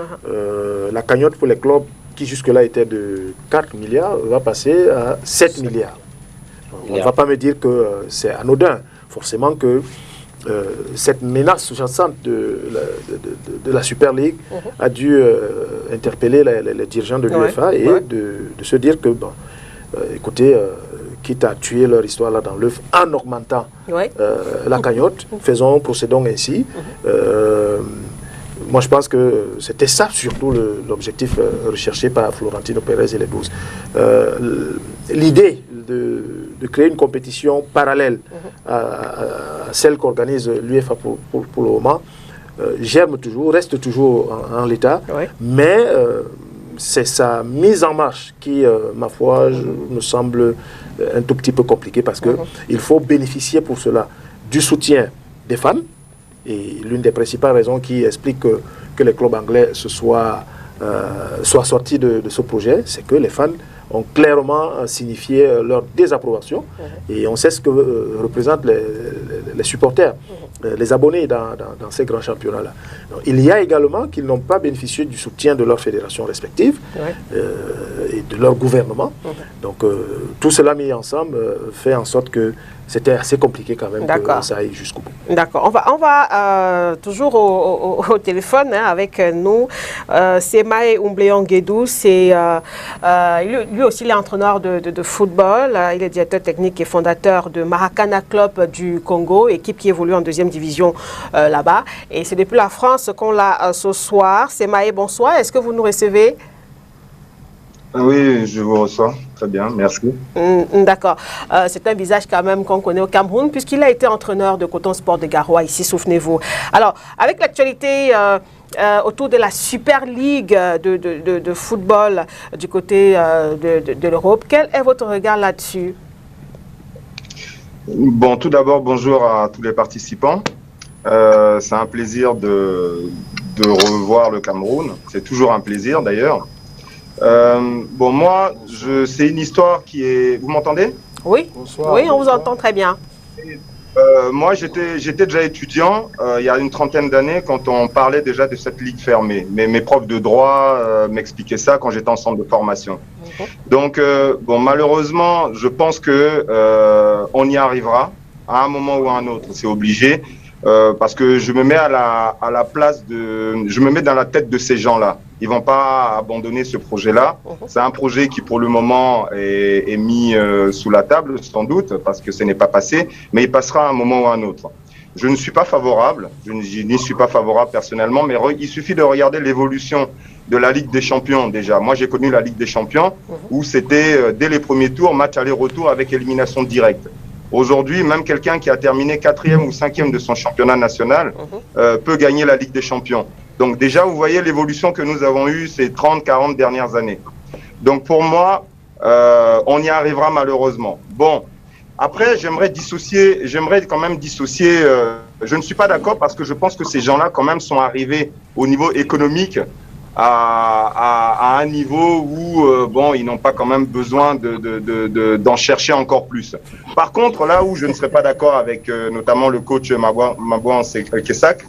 Speaker 3: la cagnotte pour les clubs qui jusque-là était de 4 milliards, va passer à 7 milliards. On ne va pas me dire que c'est anodin. Forcément que cette menace sous-jacente de la Super League a dû interpeller les dirigeants de l'UEFA et de se dire que, bon, écoutez, quitte à tuer leur histoire là dans l'œuf en augmentant la cagnotte, procédons ainsi. Moi, je pense que c'était ça, surtout, l'objectif recherché par Florentino Pérez et les 12. L'idée de créer une compétition parallèle à celle qu'organise l'UEFA pour le moment germe toujours, reste toujours en l'état, mais c'est sa mise en marche qui, ma foi, me semble un tout petit peu compliquée parce qu'il faut bénéficier pour cela du soutien des fans. Et l'une des principales raisons qui explique que les clubs anglais soient sortis de ce projet, c'est que les fans ont clairement signifié leur désapprobation. Et on sait ce que représentent les supporters, les abonnés dans ces grands championnats-là. Il y a également qu'ils n'ont pas bénéficié du soutien de leurs fédérations respectives et de leur gouvernement. Donc tout cela mis ensemble fait en sorte que c'était assez compliqué quand même que ça aille jusqu'au bout.
Speaker 1: D'accord. On va toujours au téléphone avec nous. C'est Mae Umbléon Guédou. Lui aussi, il est entraîneur de football. Il est directeur technique et fondateur de Maracana Club du Congo, équipe qui évolue en 2e division là-bas. Et c'est depuis la France qu'on l'a ce soir. C'est Mae, bonsoir. Est-ce que vous nous recevez?
Speaker 8: Oui, je vous reçois. Très bien, merci.
Speaker 1: D'accord. C'est un visage quand même qu'on connaît au Cameroun, puisqu'il a été entraîneur de Coton Sport de Garoua, ici, souvenez-vous. Alors, avec l'actualité autour de la Super League de football du côté de l'Europe, quel est votre regard là-dessus?
Speaker 8: Bon, tout d'abord, bonjour à tous les participants. C'est un plaisir de revoir le Cameroun. C'est toujours un plaisir, d'ailleurs. Bon, moi, c'est une histoire qui est... Vous m'entendez?
Speaker 1: Oui.
Speaker 2: Bonsoir.
Speaker 1: Oui, on vous entend très bien.
Speaker 8: Moi, j'étais déjà étudiant il y a une trentaine d'années quand on parlait déjà de cette ligue fermée. Mes profs de droit m'expliquaient ça quand j'étais en centre de formation. Donc, bon, malheureusement, je pense que on y arrivera à un moment ou à un autre. C'est obligé parce que je me mets à la place je me mets dans la tête de ces gens-là. Ils vont pas abandonner ce projet-là. C'est un projet qui, pour le moment, est mis sous la table, sans doute, parce que ce n'est pas passé, mais il passera à un moment ou à un autre. Je ne suis pas favorable, je n'y suis pas favorable personnellement, mais il suffit de regarder l'évolution de la Ligue des Champions déjà. Moi, j'ai connu la Ligue des Champions où c'était dès les premiers tours, match aller-retour avec élimination directe. Aujourd'hui, même quelqu'un qui a terminé 4e ou 5e de son championnat national peut gagner la Ligue des Champions. Donc déjà, vous voyez l'évolution que nous avons eue ces 30-40 dernières années. Donc pour moi, on y arrivera malheureusement. Bon, après, j'aimerais quand même dissocier. Je ne suis pas d'accord parce que je pense que ces gens-là quand même sont arrivés au niveau économique à un niveau où bon, ils n'ont pas quand même besoin d'en chercher encore plus. Par contre, là où je ne serais pas d'accord avec notamment le coach Mabouan Kesak,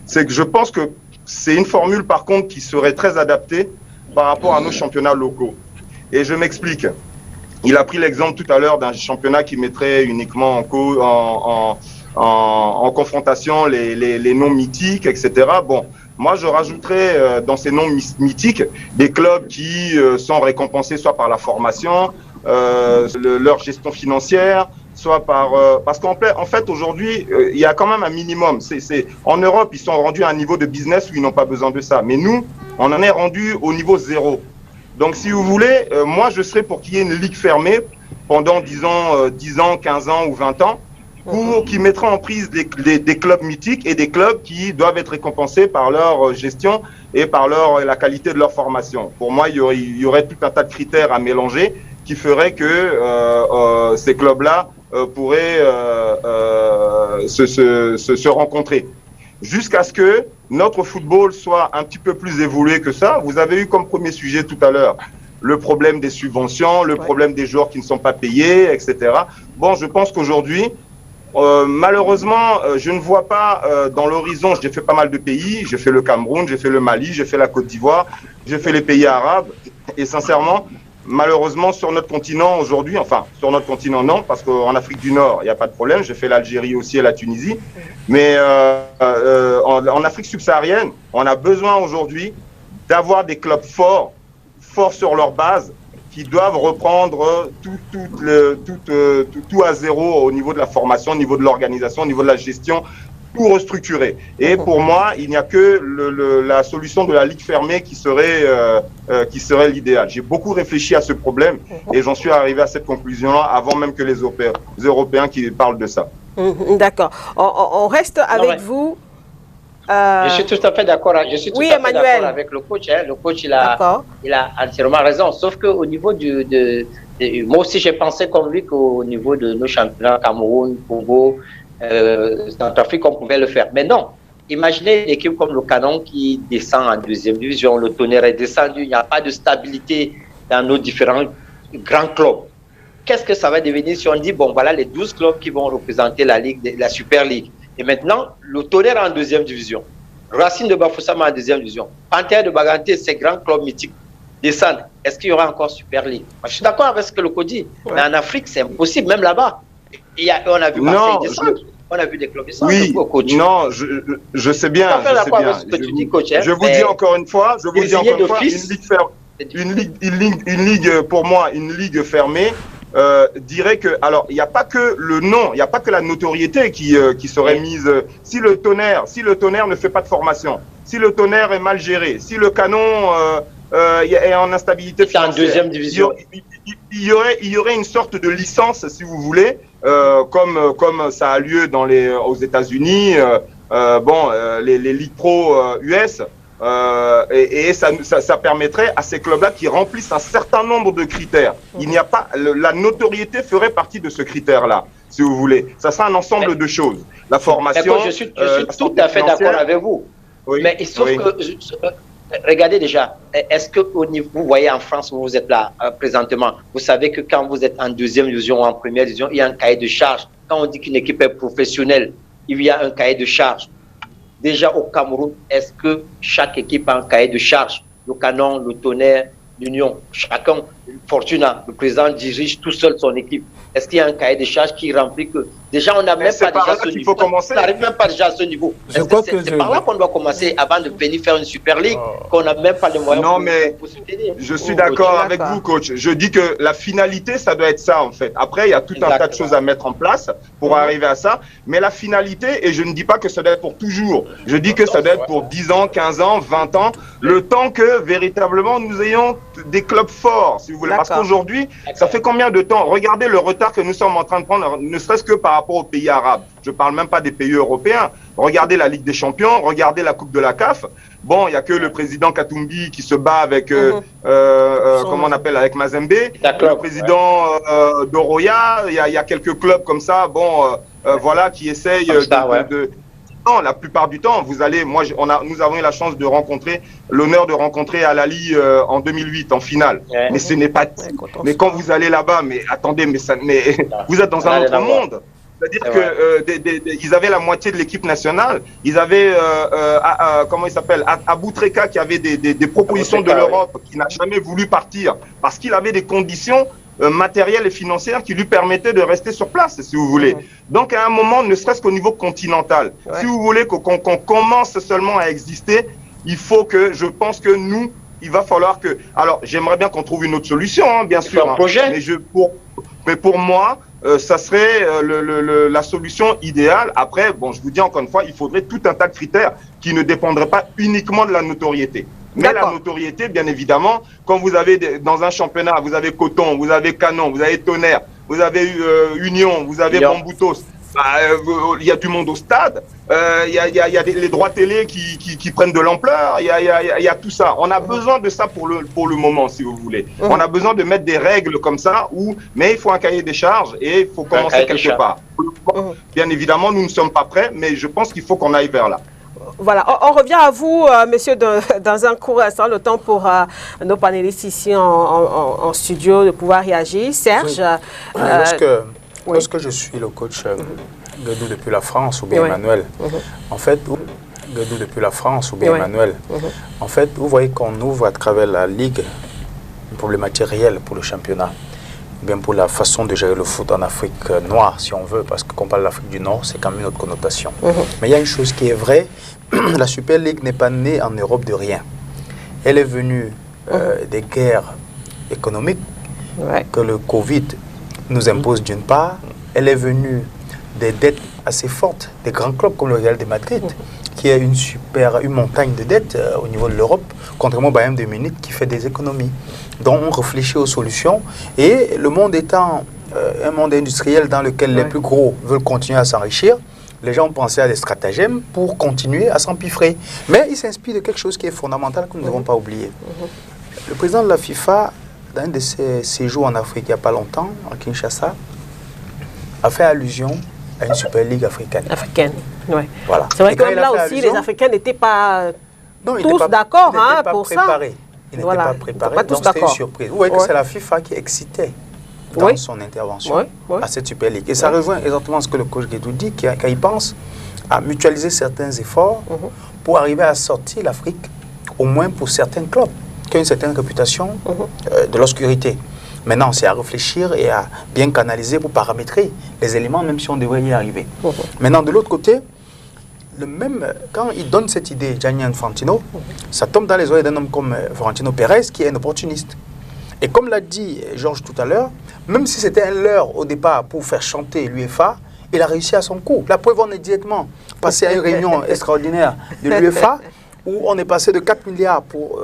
Speaker 8: c'est que je pense que c'est une formule par contre qui serait très adaptée par rapport à nos championnats locaux. Et je m'explique. Il a pris l'exemple tout à l'heure d'un championnat qui mettrait uniquement en confrontation les noms mythiques, etc. Bon, moi je rajouterais dans ces noms mythiques des clubs qui sont récompensés soit par la formation, leur gestion financière, soit parce qu'en fait aujourd'hui il y a quand même un minimum. En Europe ils sont rendus à un niveau de business où ils n'ont pas besoin de ça, mais nous on en est rendu au niveau 0. Donc si vous voulez, moi je serais pour qu'il y ait une ligue fermée pendant disons 10 ans, 15 ans ou 20 ans pour qu'ils mettraient en prise des clubs mythiques et des clubs qui doivent être récompensés par leur gestion et par la qualité de leur formation. Pour moi il y aurait tout un tas de critères à mélanger qui feraient que ces clubs-là pourraient se rencontrer. Jusqu'à ce que notre football soit un petit peu plus évolué que ça. Vous avez eu comme premier sujet tout à l'heure le problème des subventions, le problème des joueurs qui ne sont pas payés, etc. Bon, je pense qu'aujourd'hui, malheureusement, je ne vois pas dans l'horizon, j'ai fait pas mal de pays, j'ai fait le Cameroun, j'ai fait le Mali, j'ai fait la Côte d'Ivoire, j'ai fait les pays arabes, et sincèrement, malheureusement, sur notre continent aujourd'hui, enfin, sur notre continent non, parce qu'en Afrique du Nord, il n'y a pas de problème, j'ai fait l'Algérie aussi et la Tunisie, mais en Afrique subsaharienne, on a besoin aujourd'hui d'avoir des clubs forts sur leur base, qui doivent reprendre tout à zéro au niveau de la formation, au niveau de l'organisation, au niveau de la gestion, tout restructurer. Et pour moi, il n'y a que la solution de la ligue fermée qui serait l'idéal. J'ai beaucoup réfléchi à ce problème et j'en suis arrivé à cette conclusion-là avant même que les Européens qui parlent de ça.
Speaker 1: D'accord. On reste avec vous.
Speaker 7: Je suis tout à fait d'accord. Je suis tout à fait d'accord avec le coach. Hein. Le coach, il a entièrement raison. Sauf qu'au niveau moi aussi, j'ai pensé comme lui qu'au niveau de nos championnats, Cameroun, Congo, Centrafrique, on pouvait le faire. Mais non. Imaginez une équipe comme le Canon qui descend en deuxième division. Le Tonnerre est descendu. Il n'y a pas de stabilité dans nos différents grands clubs. Qu'est-ce que ça va devenir si on dit, bon, voilà les 12 clubs qui vont représenter la Super League. Et maintenant, le Tonnerre en deuxième division, Racine de Bafoussama en deuxième division, Panthère de Baganté, ces grands clubs mythiques descendent. Est-ce qu'il y aura encore Super League? Moi, je suis d'accord avec ce que le coach dit, mais en Afrique, c'est impossible, même là-bas. On a vu Marseille descendre, on a vu des clubs descendre.
Speaker 8: Oui, non, je sais bien. Je vous dis encore une fois, une ligue pour moi, une ligue fermée. Dirait que, alors, il n'y a pas que le nom, il n'y a pas que la notoriété qui serait mise. Si le Tonnerre ne fait pas de formation, si le Tonnerre est mal géré, si le Canon est en instabilité
Speaker 7: financière. En deuxième division.
Speaker 8: Il y aurait une sorte de licence, si vous voulez, comme ça a lieu aux États-Unis, les ligues pro US. Et ça permettrait à ces clubs-là qui remplissent un certain nombre de critères. Il n'y a pas la notoriété ferait partie de ce critère-là, si vous voulez. Ça sera un ensemble de choses. La formation.
Speaker 7: Je suis tout à fait d'accord avec vous.
Speaker 8: Oui,
Speaker 7: mais il sauf que regardez déjà. Est-ce que vous voyez en France où vous êtes là présentement, vous savez que quand vous êtes en deuxième division ou en première division, il y a un cahier de charge. Quand on dit qu'une équipe est professionnelle, il y a un cahier de charge. Déjà au Cameroun, est-ce que chaque équipe a un cahier de charge? Le Canon, le Tonnerre, l'Union, chacun, Fortuna, le président dirige tout seul son équipe. Est-ce qu'il y a un cahier de charge qui remplit que déjà on n'a même pas déjà ce niveau? On n'arrive même pas déjà à ce niveau. C'est par là qu'on doit commencer avant de venir faire une Super League, qu'on n'a même pas les moyens
Speaker 8: pour se tenir. Je suis d'accord avec vous, coach. Je dis que la finalité, ça doit être ça en fait. Après, il y a tout un tas de choses à mettre en place pour arriver à ça. Mais la finalité, et je ne dis pas que ça doit être pour toujours, je dis que ça doit être pour 10 ans, 15 ans, 20 ans, le temps que véritablement nous ayons des clubs forts, si vous voulez. Parce qu'aujourd'hui, ça fait combien de temps? Regardez le retard que nous sommes en train de prendre, ne serait-ce que par rapport aux pays arabes. Je ne parle même pas des pays européens. Regardez la Ligue des Champions, regardez la Coupe de la CAF. Bon, il n'y a que le président Katumbi qui se bat avec, comment on appelle, avec Mazembe. Le président Doroya, il y a quelques clubs comme ça, voilà, qui essayent Non, la plupart du temps, nous avons eu la chance de l'honneur de rencontrer Al-Ali en 2008 en finale. Mais ce n'est pas. Mais quand vous allez là-bas, mais attendez, vous êtes dans un autre monde. C'est-à-dire qu'ils avaient la moitié de l'équipe nationale. Ils avaient, comment il s'appelle, Abou Treka qui avait des propositions de l'Europe, qui n'a jamais voulu partir parce qu'il avait des conditions matérielles et financières qui lui permettaient de rester sur place, si vous voulez. Donc, à un moment, ne serait-ce qu'au niveau continental, si vous voulez qu'on commence seulement à exister, il faut que, je pense que nous, il va falloir que... Alors, j'aimerais bien qu'on trouve une autre solution, hein, bien sûr.
Speaker 7: Un projet.
Speaker 8: Mais pour moi, ça serait la solution idéale. Après, je vous dis encore une fois, il faudrait tout un tas de critères qui ne dépendraient pas uniquement de la notoriété. Mais la notoriété, bien évidemment, quand vous avez dans un championnat, vous avez Coton, vous avez Canon, vous avez Tonnerre, vous avez Union, vous avez Bamboutos, il y a du monde au stade, il y a les droits télé qui prennent de l'ampleur, il y a tout ça. On a besoin de ça pour le moment, si vous voulez. On a besoin de mettre des règles comme ça, mais il faut un cahier des charges et il faut commencer quelque part. Bien évidemment, nous ne sommes pas prêts, mais je pense qu'il faut qu'on aille vers là.
Speaker 1: Voilà, on revient à vous, messieurs, dans un court instant, le temps pour nos panélistes ici en studio de pouvoir réagir. Serge,
Speaker 6: lorsque je suis le coach Guédou depuis la France ou bien Emmanuel, en fait, Guédou depuis la France ou bien Emmanuel, en fait, vous voyez qu'on ouvre à travers la Ligue une problématique réelle pour le championnat, bien pour la façon de gérer le foot en Afrique noire, si on veut, parce que quand on parle de l'Afrique du Nord, c'est quand même une autre connotation. Mais il y a une chose qui est vraie, la Super League n'est pas née en Europe de rien. Elle est venue des guerres économiques que le Covid nous impose d'une part. Elle est venue des dettes assez fortes des grands clubs comme le Real de Madrid, qui a une montagne de dettes au niveau de l'Europe, contrairement au Bayern de Munich qui fait des économies. Donc on réfléchit aux solutions et le monde étant un monde industriel dans lequel les plus gros veulent continuer à s'enrichir, les gens ont pensé à des stratagèmes pour continuer à s'empiffrer. Mais ils s'inspirent de quelque chose qui est fondamental que nous n'avons pas oublié. Le président de la FIFA, dans un de ses séjours en Afrique il n'y a pas longtemps, à Kinshasa, a fait allusion à une Super League africaine. Voilà.
Speaker 1: C'est vrai que là aussi, les Africains n'étaient pas tous d'accord pour ça.
Speaker 6: Ils n'étaient pas préparés, donc c'était une surprise. Vous voyez que c'est la FIFA qui excitait dans son intervention à cette Super League. Et ça rejoint exactement ce que le coach Guédou dit, quand il pense à mutualiser certains efforts pour arriver à sortir l'Afrique, au moins pour certains clubs qui ont une certaine réputation de l'obscurité. Maintenant, c'est à réfléchir et à bien canaliser pour paramétrer les éléments, même si on devrait y arriver. Maintenant, de l'autre côté, quand il donne cette idée, Gianni Infantino, ça tombe dans les oreilles d'un homme comme Florentino Pérez, qui est un opportuniste. Et comme l'a dit Georges tout à l'heure, même si c'était un leurre au départ pour faire chanter l'UEFA, il a réussi à son coup. La preuve, on est directement passé à une réunion extraordinaire de l'UEFA où on est passé de 4 milliards pour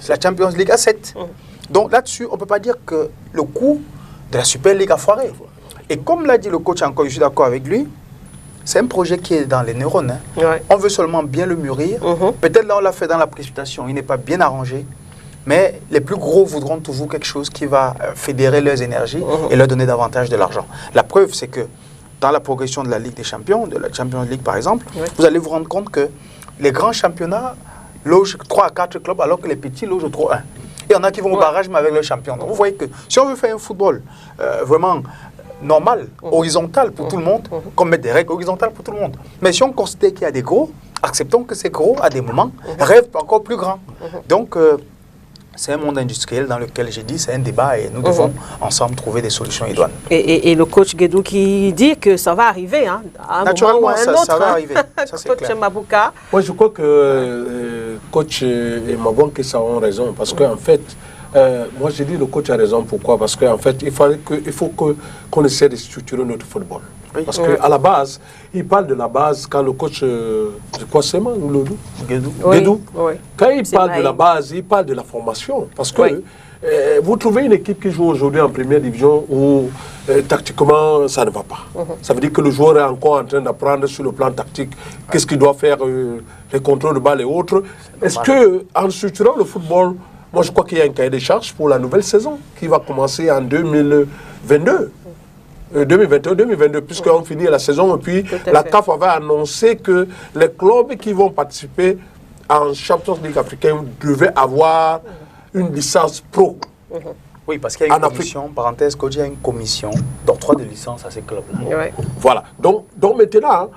Speaker 6: la Champions League à 7. Donc là-dessus, on ne peut pas dire que le coût de la Super League a foiré. Et comme l'a dit le coach encore, je suis d'accord avec lui, c'est un projet qui est dans les neurones. Hein.
Speaker 1: Ouais.
Speaker 6: On veut seulement bien le mûrir. Peut-être là, on l'a fait dans la précipitation. Il n'est pas bien arrangé. Mais les plus gros voudront toujours quelque chose qui va fédérer leurs énergies et leur donner davantage de l'argent. La preuve, c'est que dans la progression de la Ligue des Champions, de la Champions League par exemple, vous allez vous rendre compte que les grands championnats logent 3 à 4 clubs alors que les petits logent 3 à 1. Et il y en a qui vont au barrage mais avec le champion. Donc vous voyez que si on veut faire un football vraiment normal, horizontal pour tout le monde, qu'on mette des règles horizontales pour tout le monde. Mais si on considère qu'il y a des gros, acceptons que ces gros, à des moments, rêvent encore plus grand. Donc, c'est un monde industriel dans lequel j'ai dit c'est un débat et nous devons ensemble trouver des solutions idoines.
Speaker 1: Et le coach Guédou qui dit que ça va arriver, hein, à un
Speaker 6: naturellement,
Speaker 1: moment ou à un autre.
Speaker 6: Ça va arriver. Ça, c'est
Speaker 1: coach
Speaker 6: clair.
Speaker 1: Mabouka.
Speaker 2: Moi, je crois que coach et Mabouka ont raison parce qu'en fait, moi je dis le coach a raison. Pourquoi? Parce qu'en fait, il faut qu'on essaie de structurer notre football. Oui. Parce qu'à la base, il parle de la base quand le coach, je crois c'est Guédou.
Speaker 1: Oui.
Speaker 2: Quand il parle de la base, il parle de la formation. Parce que vous trouvez une équipe qui joue aujourd'hui en première division où tactiquement ça ne va pas. Ça veut dire que le joueur est encore en train d'apprendre sur le plan tactique qu'est-ce qu'il doit faire, les contrôles de balle et autres. Est-ce qu'en structurant le football, moi je crois qu'il y a un cahier des charges pour la nouvelle saison qui va commencer en 2022. 2021-2022, puisqu'on finit la saison et puis la CAF avait annoncé que les clubs qui vont participer en Champions League africaine devaient avoir une licence pro.
Speaker 6: Oui, parce qu'il y a une commission, parenthèse, il y a une commission d'octroi de licence à ces clubs-là.
Speaker 1: Ouais.
Speaker 2: Voilà. Donc maintenant,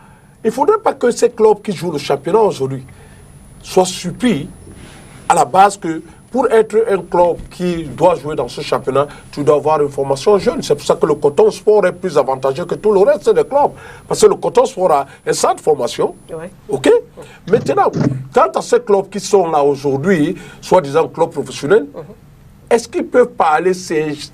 Speaker 2: il ne faudrait pas que ces clubs qui jouent le championnat aujourd'hui soient surpris à la base que pour être un club qui doit jouer dans ce championnat, tu dois avoir une formation jeune. C'est pour ça que le Coton Sport est plus avantageux que tout le reste des clubs. Parce que le Coton Sport a un centre de formation. OK? Maintenant, quant à ces clubs qui sont là aujourd'hui, soi-disant clubs professionnels, est-ce qu'ils ne peuvent pas aller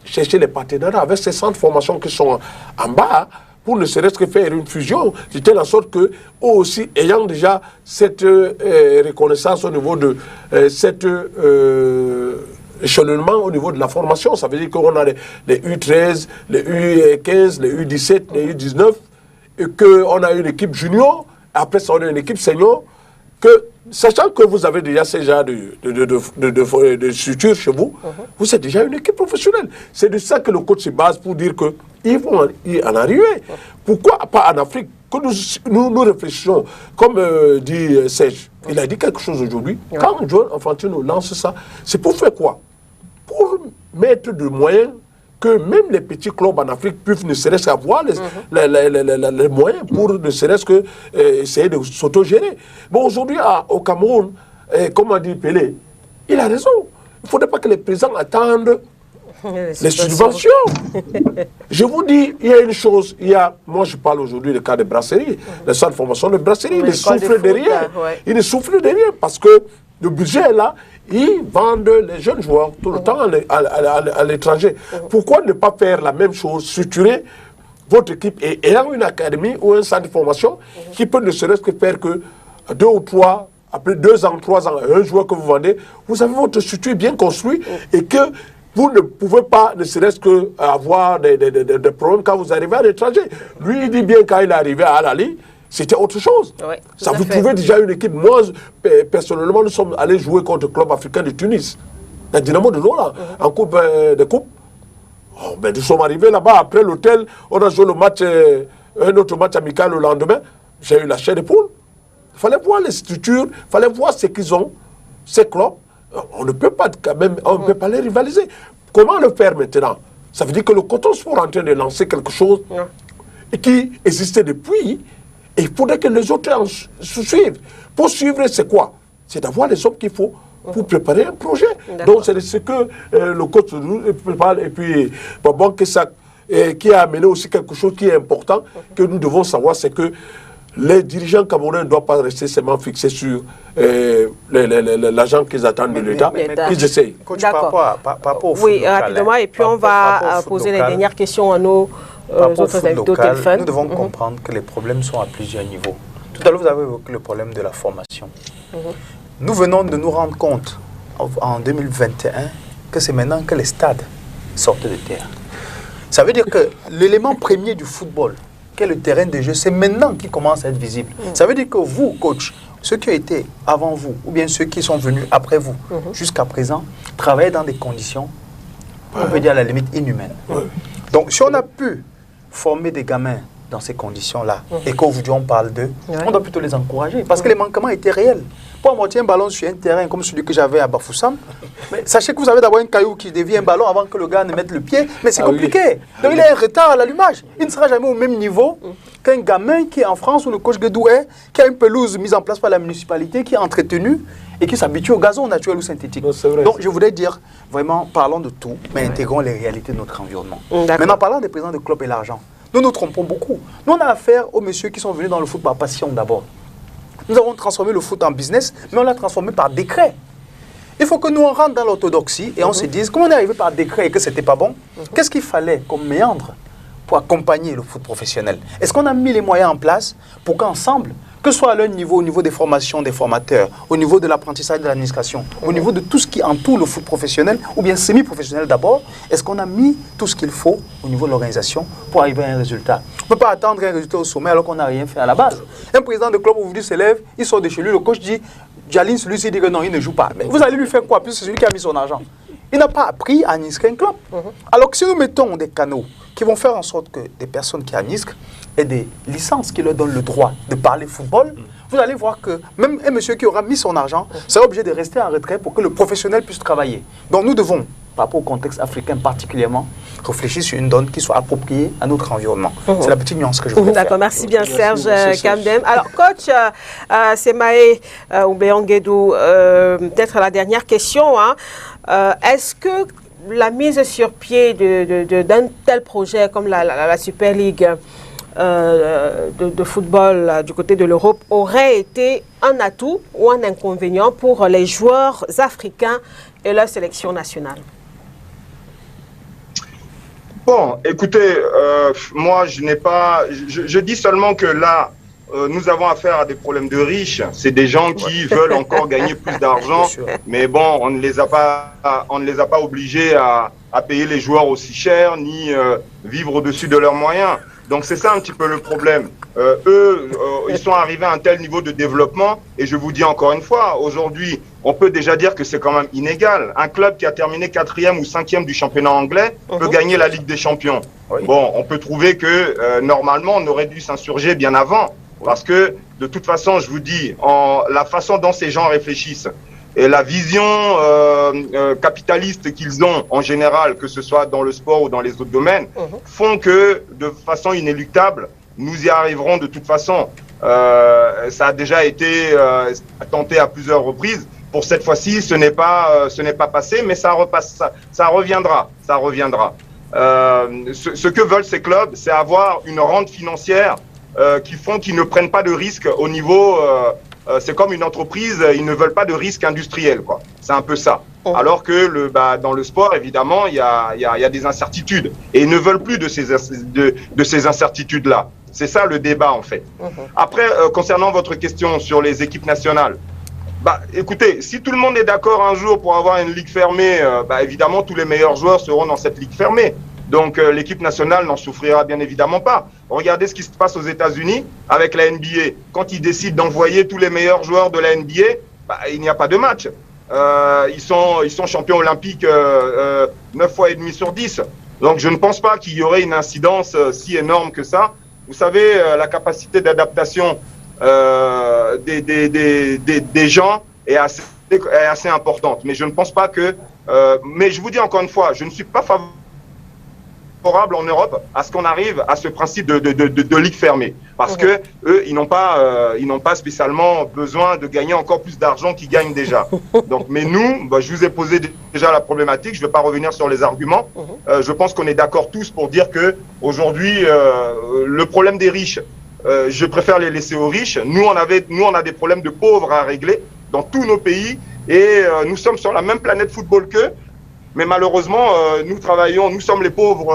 Speaker 2: chercher les partenariats avec ces centres de formation qui sont en bas pour ne serait-ce que faire une fusion, de telle sorte que eux aussi, ayant déjà cette reconnaissance au niveau de cet échelonnement au niveau de la formation, ça veut dire qu'on a les U13, les U15, les U17, les U19, et qu'on a une équipe junior, après ça on a une équipe senior, que sachant que vous avez déjà ces genres de structures chez vous, vous êtes déjà une équipe professionnelle. C'est de ça que le coach se base pour dire qu'ils vont en arriver. Pourquoi pas en Afrique? Que nous réfléchissons, comme dit Serge, il a dit quelque chose aujourd'hui. Quand John Infantino lance ça, c'est pour faire quoi? Pour mettre des moyens que même les petits clubs en Afrique puissent ne serait-ce qu'avoir les moyens pour ne serait-ce que essayer de s'autogérer. Bon, aujourd'hui, au Cameroun, comme a dit Pelé, il a raison. Il ne faudrait pas que les présidents attendent les subventions. Je vous dis, il y a une chose, moi je parle aujourd'hui du cas de brasserie, le centre de formation de brasserie, il ne souffre de rien. Il ne souffre de rien parce que le budget est là, ils vendent les jeunes joueurs tout le temps à l'étranger. Pourquoi ne pas faire la même chose, structurer votre équipe et ayant une académie ou un centre de formation qui peut ne serait-ce que faire que 2 ou 3, après 2 ans, 3 ans, un joueur que vous vendez, vous avez votre structure bien construite et que vous ne pouvez pas, ne serait-ce que avoir des problèmes quand vous arrivez à l'étranger. Lui, il dit bien quand il est arrivé à Al-Ali, c'était autre chose. Ça vous trouvez déjà une équipe. Moi, personnellement, nous sommes allés jouer contre le club africain de Tunis, la Dynamo de Lola, en coupe de coupe. Oh, ben, nous sommes arrivés là-bas, après l'hôtel, on a joué le match, un autre match amical le lendemain. J'ai eu la chair de poule. Il fallait voir les structures, il fallait voir ce qu'ils ont, ces clubs. On ne peut pas quand même, on ne peut pas les rivaliser. Comment le faire maintenant? Ça veut dire que le Coton Sport est en train de lancer quelque chose qui existait depuis. Et il faudrait que les autres suivent. Pour suivre, c'est quoi? C'est d'avoir les hommes qu'il faut pour préparer un projet. Donc c'est ce que le coach prépare. Et puis, bon, qui a amené aussi quelque chose qui est important, que nous devons savoir, c'est que les dirigeants camerounais ne doivent pas rester seulement fixés sur l'argent qu'ils attendent de l'État, qu'ils essayent.
Speaker 1: D'accord. Oui, rapidement, et puis on va poser les dernières questions à nos autres invités au téléphone.
Speaker 6: Nous devons comprendre que les problèmes sont à plusieurs niveaux. Tout à l'heure, vous avez évoqué le problème de la formation. nous venons de nous rendre compte en 2021 que c'est maintenant que les stades sortent de terre. Ça veut dire que l'élément premier du football, qui est le terrain de jeu, c'est maintenant qu'il commence à être visible. Ça veut dire que vous, coach, ceux qui ont été avant vous, ou bien ceux qui sont venus après vous, jusqu'à présent, travaillent dans des conditions, on peut dire à la limite, inhumaines. Donc, si on a pu former des gamins dans ces conditions-là, et qu'aujourd'hui on parle d'eux, on doit plutôt les encourager, parce que les manquements étaient réels. Pour amortir un ballon sur un terrain comme celui que j'avais à Bafoussam, sachez que vous avez d'abord un caillou qui devient un ballon avant que le gars ne mette le pied, mais c'est compliqué. Donc il a un retard à l'allumage. Il ne sera jamais au même niveau qu'un gamin qui est en France, où le coach Guédou est, qui a une pelouse mise en place par la municipalité, qui est entretenue et qui s'habitue au gazon naturel ou synthétique. Donc je voudrais dire, vraiment, parlons de tout, mais intégrons les réalités de notre environnement. Maintenant, parlant des présidents de club et l'argent, nous nous trompons beaucoup. Nous, on a affaire aux messieurs qui sont venus dans le foot par passion d'abord. Nous avons transformé le foot en business, mais on l'a transformé par décret. Il faut que nous on rentre dans l'orthodoxie et on se dise, comment on est arrivé par décret et que ce n'était pas bon, qu'est-ce qu'il fallait comme méandre pour accompagner le foot professionnel? Est-ce qu'on a mis les moyens en place pour qu'ensemble, que ce soit à leur niveau, au niveau des formations des formateurs, au niveau de l'apprentissage de l'administration, au niveau de tout ce qui entoure le foot professionnel, ou bien semi-professionnel d'abord, est-ce qu'on a mis tout ce qu'il faut au niveau de l'organisation pour arriver à un résultat? On ne peut pas attendre un résultat au sommet alors qu'on n'a rien fait à la base. Un président de club aujourd'hui se lève, il sort de chez lui, le coach dit, Jaline, celui-ci dit que non, il ne joue pas. Mais vous allez lui faire quoi? Puisque c'est celui qui a mis son argent. Il n'a pas appris à administrer un club. Alors que si nous mettons des canaux qui vont faire en sorte que des personnes qui administrent aient des licences qui leur donnent le droit de parler football, vous allez voir que même un monsieur qui aura mis son argent sera obligé de rester en retrait pour que le professionnel puisse travailler. Donc nous devons, par rapport au contexte africain particulièrement, réfléchir sur une donne qui soit appropriée à notre environnement. C'est la petite nuance que je voulais faire.
Speaker 1: D'accord, merci bien Serge Kamdem. Alors coach Semaé Oubéang-Guédou, peut-être la dernière question, est-ce que la mise sur pied d'un tel projet comme la Super League de football du côté de l'Europe aurait été un atout ou un inconvénient pour les joueurs africains et leur sélection nationale?
Speaker 8: Bon, écoutez, moi je n'ai pas, je dis seulement que là, nous avons affaire à des problèmes de riches. C'est des gens qui veulent encore gagner plus d'argent, mais bon, on ne les a pas obligés à payer les joueurs aussi cher, ni vivre au-dessus de leurs moyens. Donc c'est ça un petit peu le problème. Ils sont arrivés à un tel niveau de développement, et je vous dis encore une fois, aujourd'hui, on peut déjà dire que c'est quand même inégal. Un club qui a terminé 4e ou 5e du championnat anglais peut gagner la Ligue des Champions. Bon, on peut trouver que normalement, on aurait dû s'insurger bien avant. Parce que, de toute façon, je vous dis, la façon dont ces gens réfléchissent et la vision capitaliste qu'ils ont en général, que ce soit dans le sport ou dans les autres domaines, font que, de façon inéluctable, nous y arriverons de toute façon. Ça a déjà été tenté à plusieurs reprises. Pour cette fois-ci, ce n'est pas passé, mais ça reviendra. Ça reviendra. Ce que veulent ces clubs, c'est avoir une rente financière qui ne prennent pas de risques au niveau... c'est comme une entreprise, ils ne veulent pas de risques industriels, quoi. C'est un peu ça. Alors que dans le sport, évidemment, il y a des incertitudes. Et ils ne veulent plus de ces incertitudes-là. C'est ça le débat, en fait. Après, concernant votre question sur les équipes nationales, écoutez, si tout le monde est d'accord un jour pour avoir une ligue fermée, évidemment, tous les meilleurs joueurs seront dans cette ligue fermée. Donc l'équipe nationale n'en souffrira bien évidemment pas. Regardez ce qui se passe aux États-Unis avec la NBA. Quand ils décident d'envoyer tous les meilleurs joueurs de la NBA, il n'y a pas de match. Ils sont champions olympiques 9 fois et demi sur 10. Donc je ne pense pas qu'il y aurait une incidence si énorme que ça. Vous savez, la capacité d'adaptation des gens est assez importante. Mais je ne pense pas que... mais je vous dis encore une fois, je ne suis pas favorable en Europe à ce qu'on arrive à ce principe de ligue fermée, parce que eux ils n'ont pas spécialement besoin de gagner encore plus d'argent qu'ils gagnent déjà. Donc mais nous, je vous ai posé déjà la problématique, je ne vais pas revenir sur les arguments. Je pense qu'on est d'accord tous pour dire que aujourd'hui le problème des riches, je préfère les laisser aux riches. Nous on a des problèmes de pauvres à régler dans tous nos pays, et nous sommes sur la même planète football qu'eux. Mais malheureusement, nous sommes les pauvres.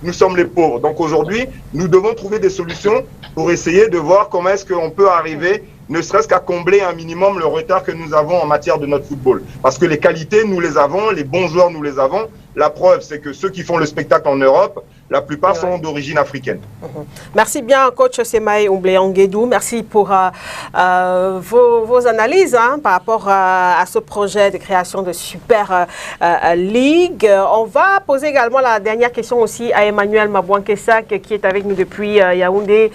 Speaker 8: Nous sommes les pauvres. Donc aujourd'hui, nous devons trouver des solutions pour essayer de voir comment est-ce qu'on peut arriver ne serait-ce qu'à combler un minimum le retard que nous avons en matière de notre football. Parce que les qualités, nous les avons, les bons joueurs, nous les avons. La preuve, c'est que ceux qui font le spectacle en Europe, la plupart sont d'origine africaine.
Speaker 1: Merci bien, coach Semaï Oumbléanguédou. Merci pour vos analyses par rapport à ce projet de création de Super League. On va poser également la dernière question aussi à Emmanuel Mabouankesak qui est avec nous depuis Yaoundé.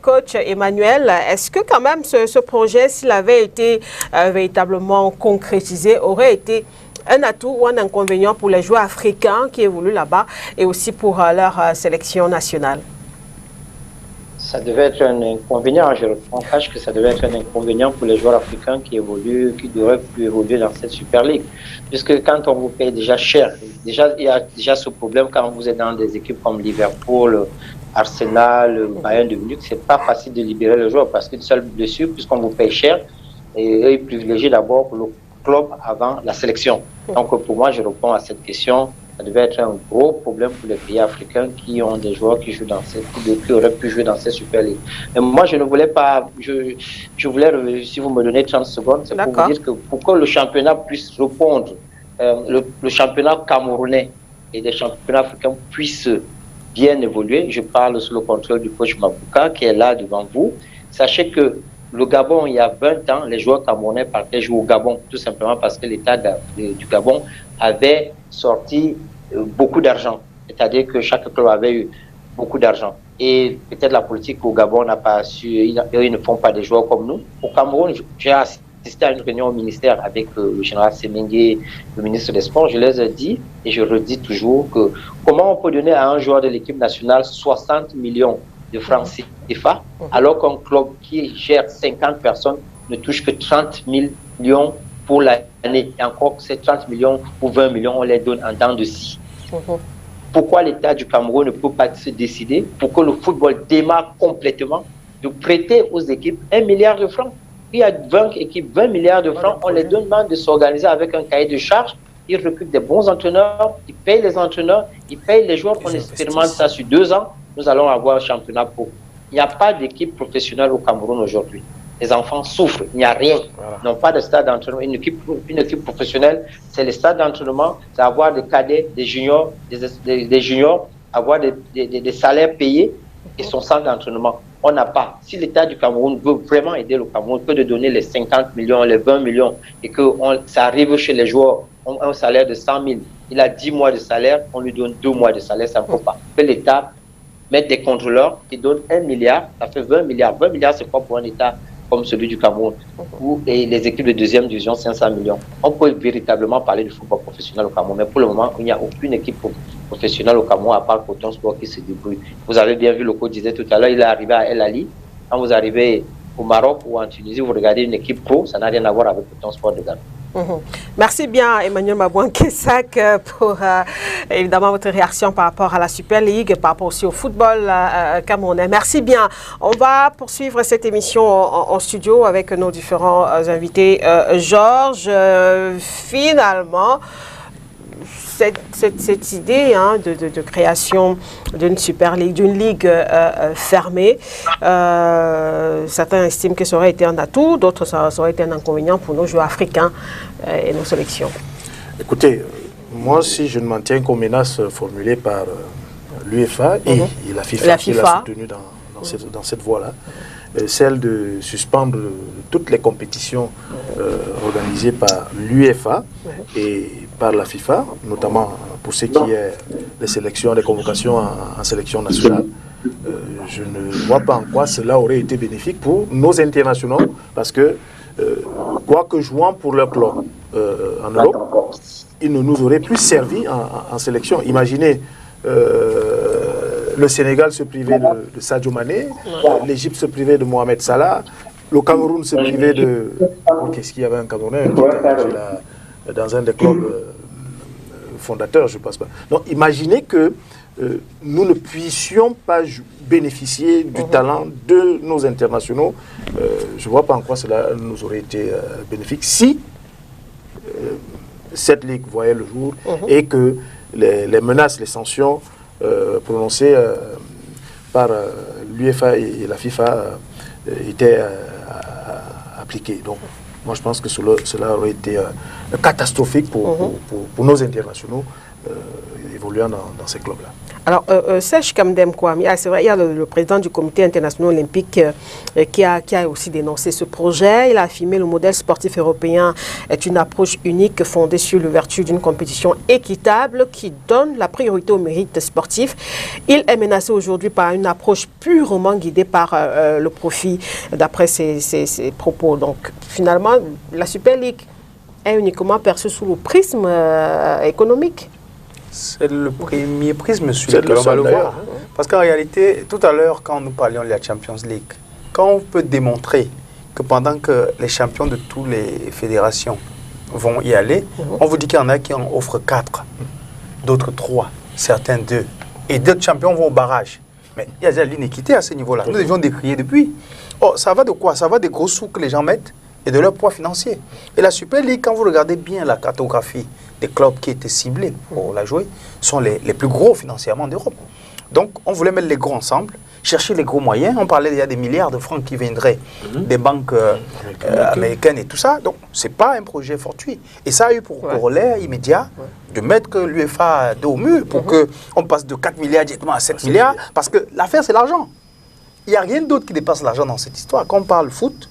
Speaker 1: Coach Emmanuel, est-ce que quand même ce projet, s'il avait été véritablement concrétisé, aurait été un atout ou un inconvénient pour les joueurs africains qui évoluent là-bas et aussi pour leur sélection nationale?
Speaker 7: Ça devait être un inconvénient, je cache que ça devait être un inconvénient pour les joueurs africains qui devraient plus évoluer dans cette Super League. Puisque quand on vous paye déjà cher, il y a déjà ce problème quand vous êtes dans des équipes comme Liverpool, Arsenal, Bayern de Munich, c'est pas facile de libérer le joueur parce qu'une seule blessure, puisqu'on vous paye cher, et ils privilégient d'abord le club avant la sélection. Donc pour moi, je réponds à cette question. Ça devait être un gros problème pour les pays africains qui ont des joueurs qui jouent dans qui auraient pu jouer dans cette Super League. Mais moi, je ne voulais pas, je voulais, si vous me donnez 30 secondes, c'est pour vous dire que pour que le championnat puisse répondre, le championnat camerounais et les championnats africains puissent bien évoluer, je parle sous le contrôle du coach Mabouka qui est là devant vous. Sachez que le Gabon, il y a 20 ans, les joueurs camerounais partaient jouer au Gabon, tout simplement parce que l'État du Gabon avait sorti beaucoup d'argent. C'est-à-dire que chaque club avait eu beaucoup d'argent. Et peut-être la politique au Gabon n'a pas su, ils ne font pas des joueurs comme nous. Au Cameroun, j'ai assisté à une réunion au ministère avec le général Semengue, le ministre des Sports. Je les ai dit, et je redis toujours, que comment on peut donner à un joueur de l'équipe nationale 60 millions de francs CFA, alors qu'un club qui gère 50 personnes ne touche que 30 millions pour l'année. Et encore, ces 30 millions ou 20 millions, on les donne en dents de scie. Pourquoi l'État du Cameroun ne peut pas se décider pour que le football démarre complètement, de prêter aux équipes 1 milliard de francs? Il y a 20 équipes, 20 milliards de francs, on les demande de s'organiser avec un cahier de charges. Ils recrutent des bons entraîneurs, ils payent les entraîneurs, ils payent les joueurs, on expérimente ça sur 2 ans. Nous allons avoir un championnat pour. Il n'y a pas d'équipe professionnelle au Cameroun aujourd'hui. Les enfants souffrent, il n'y a rien. Ils n'ont pas de stade d'entraînement. Une équipe professionnelle, c'est le stade d'entraînement, c'est avoir des cadets, des juniors, des juniors, avoir des salaires payés et son centre d'entraînement. On n'a pas. Si l'État du Cameroun veut vraiment aider le Cameroun, que de donner les 50 millions, les 20 millions et que ça arrive chez les joueurs, un salaire de 100 000. Il a 10 mois de salaire, on lui donne 2 mois de salaire, ça ne peut pas. Que l'État mette des contrôleurs qui donnent 1 milliard, ça fait 20 milliards. 20 milliards, c'est quoi pour un État comme celui du Cameroun, et les équipes de deuxième division, 500 millions. On peut véritablement parler du football professionnel au Cameroun, mais pour le moment, il n'y a aucune équipe professionnelle au Cameroun à part Coton Sport qui se débrouille. Vous avez bien vu, le coach disait tout à l'heure, il est arrivé à El Ali. Quand vous arrivez au Maroc ou en Tunisie, vous regardez une équipe pro, ça n'a rien à voir avec Coton Sport de Ghana.
Speaker 1: Merci bien Emmanuel Mabouankesak pour évidemment votre réaction par rapport à la Super League, par rapport aussi au football camerounais. Merci bien. On va poursuivre cette émission en studio avec nos différents invités. Georges, finalement, cette idée de création d'une Super League, d'une ligue fermée, certains estiment que ça aurait été un atout, d'autres ça aurait été un inconvénient pour nos joueurs africains et nos sélections.
Speaker 3: Écoutez, moi si je ne m'en tiens qu'aux menaces formulées par l'UEFA et la FIFA qui l'a soutenu dans cette voie-là, celle de suspendre toutes les compétitions organisées par l'UEFA et par la FIFA, notamment pour ce qui est des sélections, des convocations en sélection nationale. Je ne vois pas en quoi cela aurait été bénéfique pour nos internationaux, parce que, quoique jouant pour leur club en Europe, ils ne nous auraient plus servi en sélection. Imaginez, le Sénégal se privait de Sadio Mané, l'Égypte se privait de Mohamed Salah, le Cameroun se privait de... Qu'est-ce qu'il y avait un Camerounais dans un des clubs fondateurs, je ne pense pas. Donc imaginez que nous ne puissions pas bénéficier du talent de nos internationaux. Je ne vois pas en quoi cela nous aurait été bénéfique si cette ligue voyait le jour et que les menaces, les sanctions prononcées par l'UEFA et la FIFA étaient appliqué. Donc, moi, je pense que cela aurait été catastrophique pour nos internationaux évoluant dans ces clubs-là.
Speaker 1: Alors, Serge Kamdem Kwame, c'est vrai, il y a le président du comité international olympique qui a aussi dénoncé ce projet. Il a affirmé le modèle sportif européen est une approche unique fondée sur l'ouverture d'une compétition équitable qui donne la priorité au mérite sportif. Il est menacé aujourd'hui par une approche purement guidée par le profit, d'après ses propos. Donc, finalement, la Super League est uniquement perçue sous le prisme économique.
Speaker 6: C'est le premier prisme sur lequel on va le voir. Parce qu'en réalité, tout à l'heure, quand nous parlions de la Champions League, quand on peut démontrer que pendant que les champions de toutes les fédérations vont y aller, on vous dit qu'il y en a qui en offrent 4, d'autres 3, certains 2. Et d'autres champions vont au barrage. Mais il y a déjà l'inéquité à ce niveau-là. Nous devions décrier depuis. Oh, ça va de quoi? Ça va des gros sous que les gens mettent et de leur poids financier. Et la Super League, quand vous regardez bien la cartographie des clubs qui étaient ciblés pour la jouer, sont les plus gros financièrement d'Europe. Donc, on voulait mettre les gros ensemble, chercher les gros moyens. On parlait il y a des milliards de francs qui viendraient des banques américaines et tout ça. Donc, ce n'est pas un projet fortuit. Et ça a eu pour corollaire immédiat de mettre l'UEFA dos au mur pour qu'on passe de 4 milliards directement à 7 milliards. Parce que l'affaire, c'est l'argent. Il n'y a rien d'autre qui dépasse l'argent dans cette histoire. Quand on parle foot,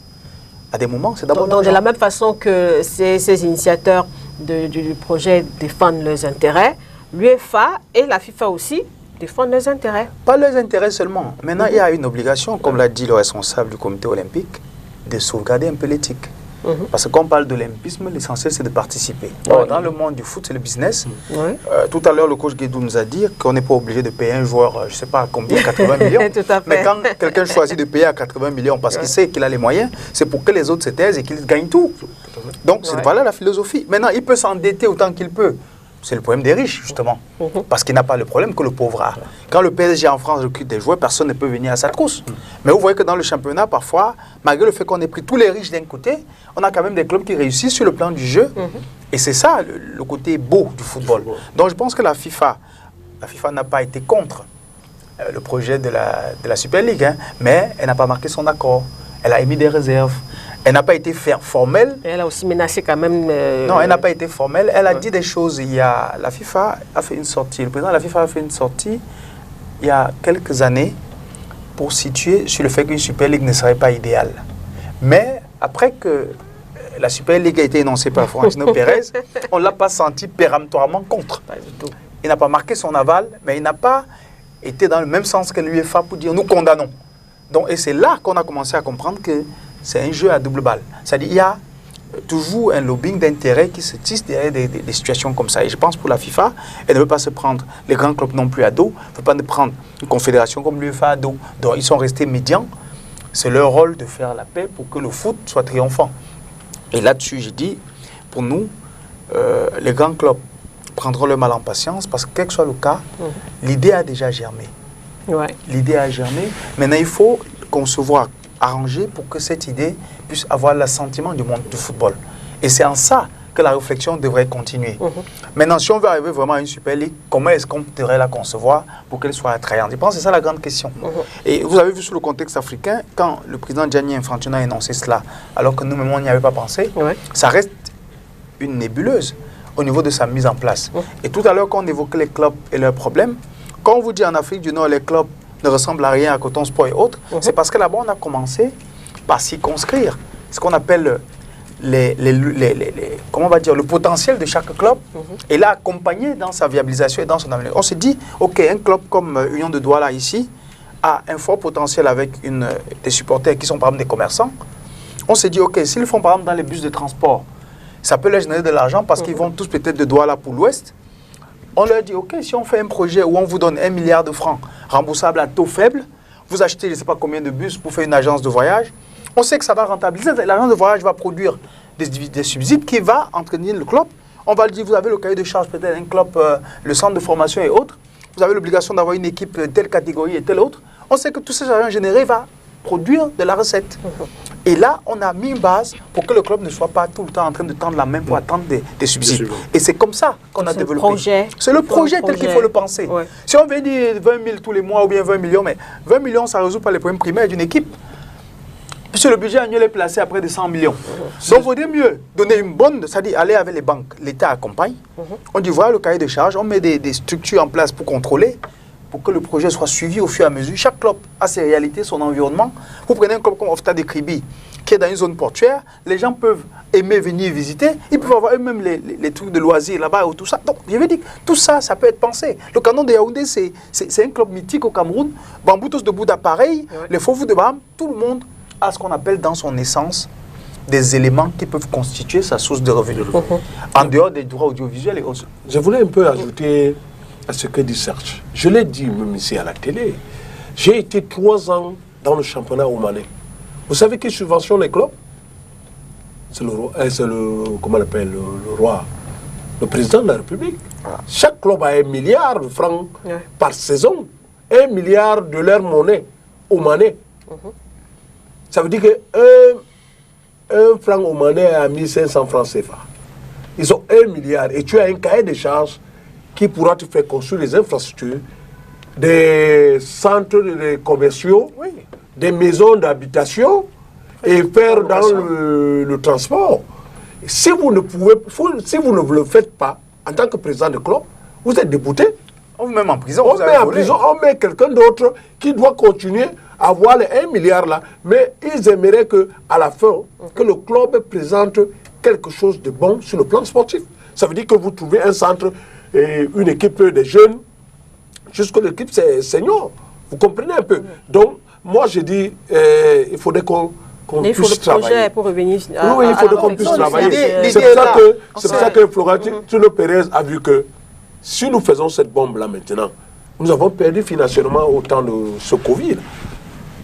Speaker 6: à des moments, c'est d'abord l'argent.
Speaker 1: De la même façon que ces initiateurs du projet défendent leurs intérêts, l'UEFA et la FIFA aussi défendent leurs intérêts.
Speaker 6: Pas leurs intérêts seulement. Maintenant, il y a une obligation, comme l'a dit le responsable du comité olympique, de sauvegarder un peu l'éthique. Parce que quand on parle d'olympisme, l'essentiel c'est de participer. Or, dans le monde du foot, c'est le business. Tout à l'heure, le coach Guédou nous a dit qu'on n'est pas obligé de payer un joueur, je ne sais pas combien, 80 millions.
Speaker 1: Tout à fait.
Speaker 6: Mais quand quelqu'un choisit de payer à 80 millions parce qu'il sait qu'il a les moyens, c'est pour que les autres se taisent et qu'ils gagnent tout. Donc, voilà la philosophie. Maintenant, il peut s'endetter autant qu'il peut. C'est le problème des riches, justement. Parce qu'il n'a pas le problème que le pauvre a. Quand le PSG en France recrute des joueurs, personne ne peut venir à sa trousse. Mais vous voyez que dans le championnat, parfois, malgré le fait qu'on ait pris tous les riches d'un côté, on a quand même des clubs qui réussissent sur le plan du jeu. Et c'est ça, le côté beau du football. Donc je pense que la FIFA n'a pas été contre le projet de la Super League, hein, mais elle n'a pas marqué son accord. Elle a émis des réserves. Elle n'a pas été formelle.
Speaker 1: Elle a aussi menacé quand même...
Speaker 6: Non, elle n'a pas été formelle. Elle a dit des choses. La FIFA a fait une sortie. Le président de la FIFA a fait une sortie il y a quelques années pour situer sur le fait qu'une Super League ne serait pas idéale. Mais après que la Super League a été énoncée par Florentino Pérez, on ne l'a pas senti péremptoirement contre.
Speaker 1: Pas du tout.
Speaker 6: Il n'a pas marqué son aval, mais il n'a pas été dans le même sens que l'UEFA pour dire nous condamnons. Donc, et c'est là qu'on a commencé à comprendre que c'est un jeu à double balle. C'est-à-dire qu'il y a toujours un lobbying d'intérêt qui se tisse derrière des situations comme ça. Et je pense pour la FIFA, elle ne veut pas se prendre les grands clubs non plus à dos, elle ne veut pas prendre une confédération comme l'UEFA à dos. Donc ils sont restés médians. C'est leur rôle de faire la paix pour que le foot soit triomphant. Et là-dessus, je dis, pour nous, les grands clubs prendront le mal en patience parce que quel que soit le cas, l'idée a déjà germé. L'idée a germé. Maintenant, il faut concevoir, arranger pour que cette idée puisse avoir l'assentiment du monde du football. Et c'est en ça que la réflexion devrait continuer. Maintenant, si on veut arriver vraiment à une Super League, comment est-ce qu'on devrait la concevoir pour qu'elle soit attrayante? Je pense que c'est ça la grande question. Et vous avez vu sur le contexte africain, quand le président Gianni Infantino a énoncé cela, alors que nous-mêmes, on n'y avait pas pensé, ça reste une nébuleuse au niveau de sa mise en place. Et tout à l'heure, quand on évoquait les clubs et leurs problèmes, quand on vous dit en Afrique du Nord, les clubs ne ressemblent à rien à Coton Sport et autres, c'est parce que là-bas, on a commencé par circonscrire ce qu'on appelle comment on va dire, le potentiel de chaque club et l'a accompagné dans sa viabilisation et dans son avenir. On se dit, OK, un club comme Union de Douala ici a un fort potentiel avec des supporters qui sont par exemple des commerçants. On se dit, OK, s'ils font par exemple dans les bus de transport, ça peut leur générer de l'argent parce qu'ils vont tous peut-être de Douala pour l'Ouest. On leur dit, OK, si on fait un projet où on vous donne 1 milliard de francs remboursables à taux faible, vous achetez je ne sais pas combien de bus pour faire une agence de voyage, on sait que ça va rentabiliser. L'agence de voyage va produire des subsides qui va entraîner le club. On va lui dire, vous avez le cahier de charge, peut-être un club, le centre de formation et autres. Vous avez l'obligation d'avoir une équipe de telle catégorie et telle autre. On sait que tout cet argent généré va produire de la recette. Et là, on a mis une base pour que le club ne soit pas tout le temps en train de tendre la main pour attendre des subsides. Et c'est comme ça qu'on a développé. C'est le projet tel qu'il faut le penser. Si on veut dire 20 000 tous les mois ou bien 20 millions, mais 20 millions, ça ne résout pas les problèmes primaires d'une équipe. Puisque le budget annuel est placé à près de 100 millions. Donc, il vaudrait mieux donner une bonne, c'est-à-dire aller avec les banques. L'État accompagne. On dit, voilà le cahier de charges, on met des structures en place pour contrôler, pour que le projet soit suivi au fur et à mesure. Chaque club a ses réalités, son environnement. Vous prenez un club comme Ofta de Kribi, qui est dans une zone portuaire, les gens peuvent aimer venir visiter, ils peuvent avoir eux-mêmes les trucs de loisirs là-bas ou tout ça. Donc, je veux dire, tout ça, ça peut être pensé. Le Canon de Yaoundé, c'est un club mythique au Cameroun. Bamboutos de Bouddha, pareil. Les Fofous de Baham, tout le monde a ce qu'on appelle dans son essence des éléments qui peuvent constituer sa source de revenus. En dehors des droits audiovisuels et autres.
Speaker 2: Je voulais un peu ajouter à ce que dit Serge. Je l'ai dit même ici à la télé. J'ai été 3 ans dans le championnat omanais. Vous savez qui subventionne les clubs? C'est le roi, comment on appelle, le roi, le président de la République. Chaque club a 1 milliard de francs par saison. 1 milliard de leur monnaie omanais. Ça veut dire que un franc omanais à 1500 francs CFA. Ils ont 1 milliard. Et tu as un cahier de charges qui pourra te faire construire les infrastructures, des centres commerciaux, des maisons d'habitation et faire dans le transport. Si vous ne le faites pas, en tant que président de club, vous êtes débouté.
Speaker 6: On vous met en prison.
Speaker 2: On met quelqu'un d'autre qui doit continuer à avoir les 1 milliard là. Mais ils aimeraient qu'à la fin, que le club présente quelque chose de bon sur le plan sportif. Ça veut dire que vous trouvez un centre et une équipe de jeunes, jusqu'à l'équipe c'est senior. Vous comprenez un peu. Donc, moi je dis, il faudrait qu'on puisse travailler.
Speaker 1: Pour revenir
Speaker 2: oui, il faudrait qu'on puisse travailler. C'est pour ça que Florentino Pérez a vu que si nous faisons cette bombe-là maintenant, nous avons perdu financièrement autant de ce Covid.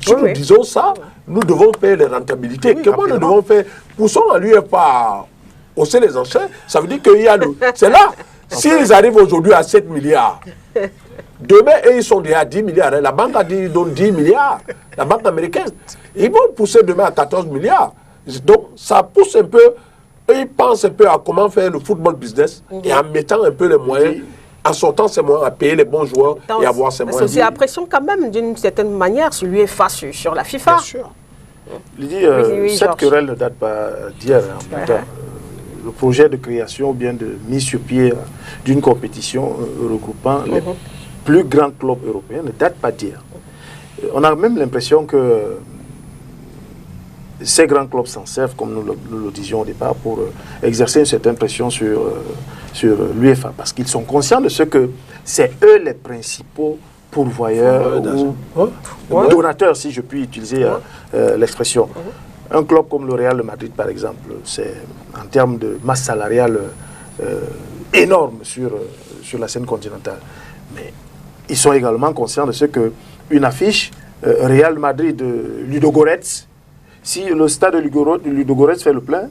Speaker 2: Si nous disons ça, nous devons payer les rentabilités. Comment nous devons faire? Poussons à l'UEFA à hausser les enchères. Ça veut dire qu'il y a c'est là. S'ils arrivent aujourd'hui à 7 milliards, demain, ils sont déjà à 10 milliards. La banque a dit donne 10 milliards. La banque américaine. Ils vont pousser demain à 14 milliards. Donc, ça pousse un peu. Ils pensent un peu à comment faire le football business et en mettant un peu les moyens, en sortant ces moyens, à payer les bons joueurs et avoir ces moyens.
Speaker 1: C'est la pression quand même, d'une certaine manière, sur l'UEFA, sur la FIFA.
Speaker 3: Bien sûr. Cette querelle ne date pas d'hier. Le projet de création ou bien de mise sur pied d'une compétition regroupant les plus grands clubs européens ne date pas d'hier. On a même l'impression que ces grands clubs s'en servent, comme nous le disions au départ, pour exercer une certaine pression sur l'UEFA, parce qu'ils sont conscients de ce que c'est eux les principaux pourvoyeurs ou donateurs, si je puis utiliser l'expression. Un club comme le Real de Madrid, par exemple, c'est en termes de masse salariale énorme sur la scène continentale. Mais ils sont également conscients de ce qu'une affiche Real Madrid-Ludogorets, si le stade de Ludogorets fait le plein,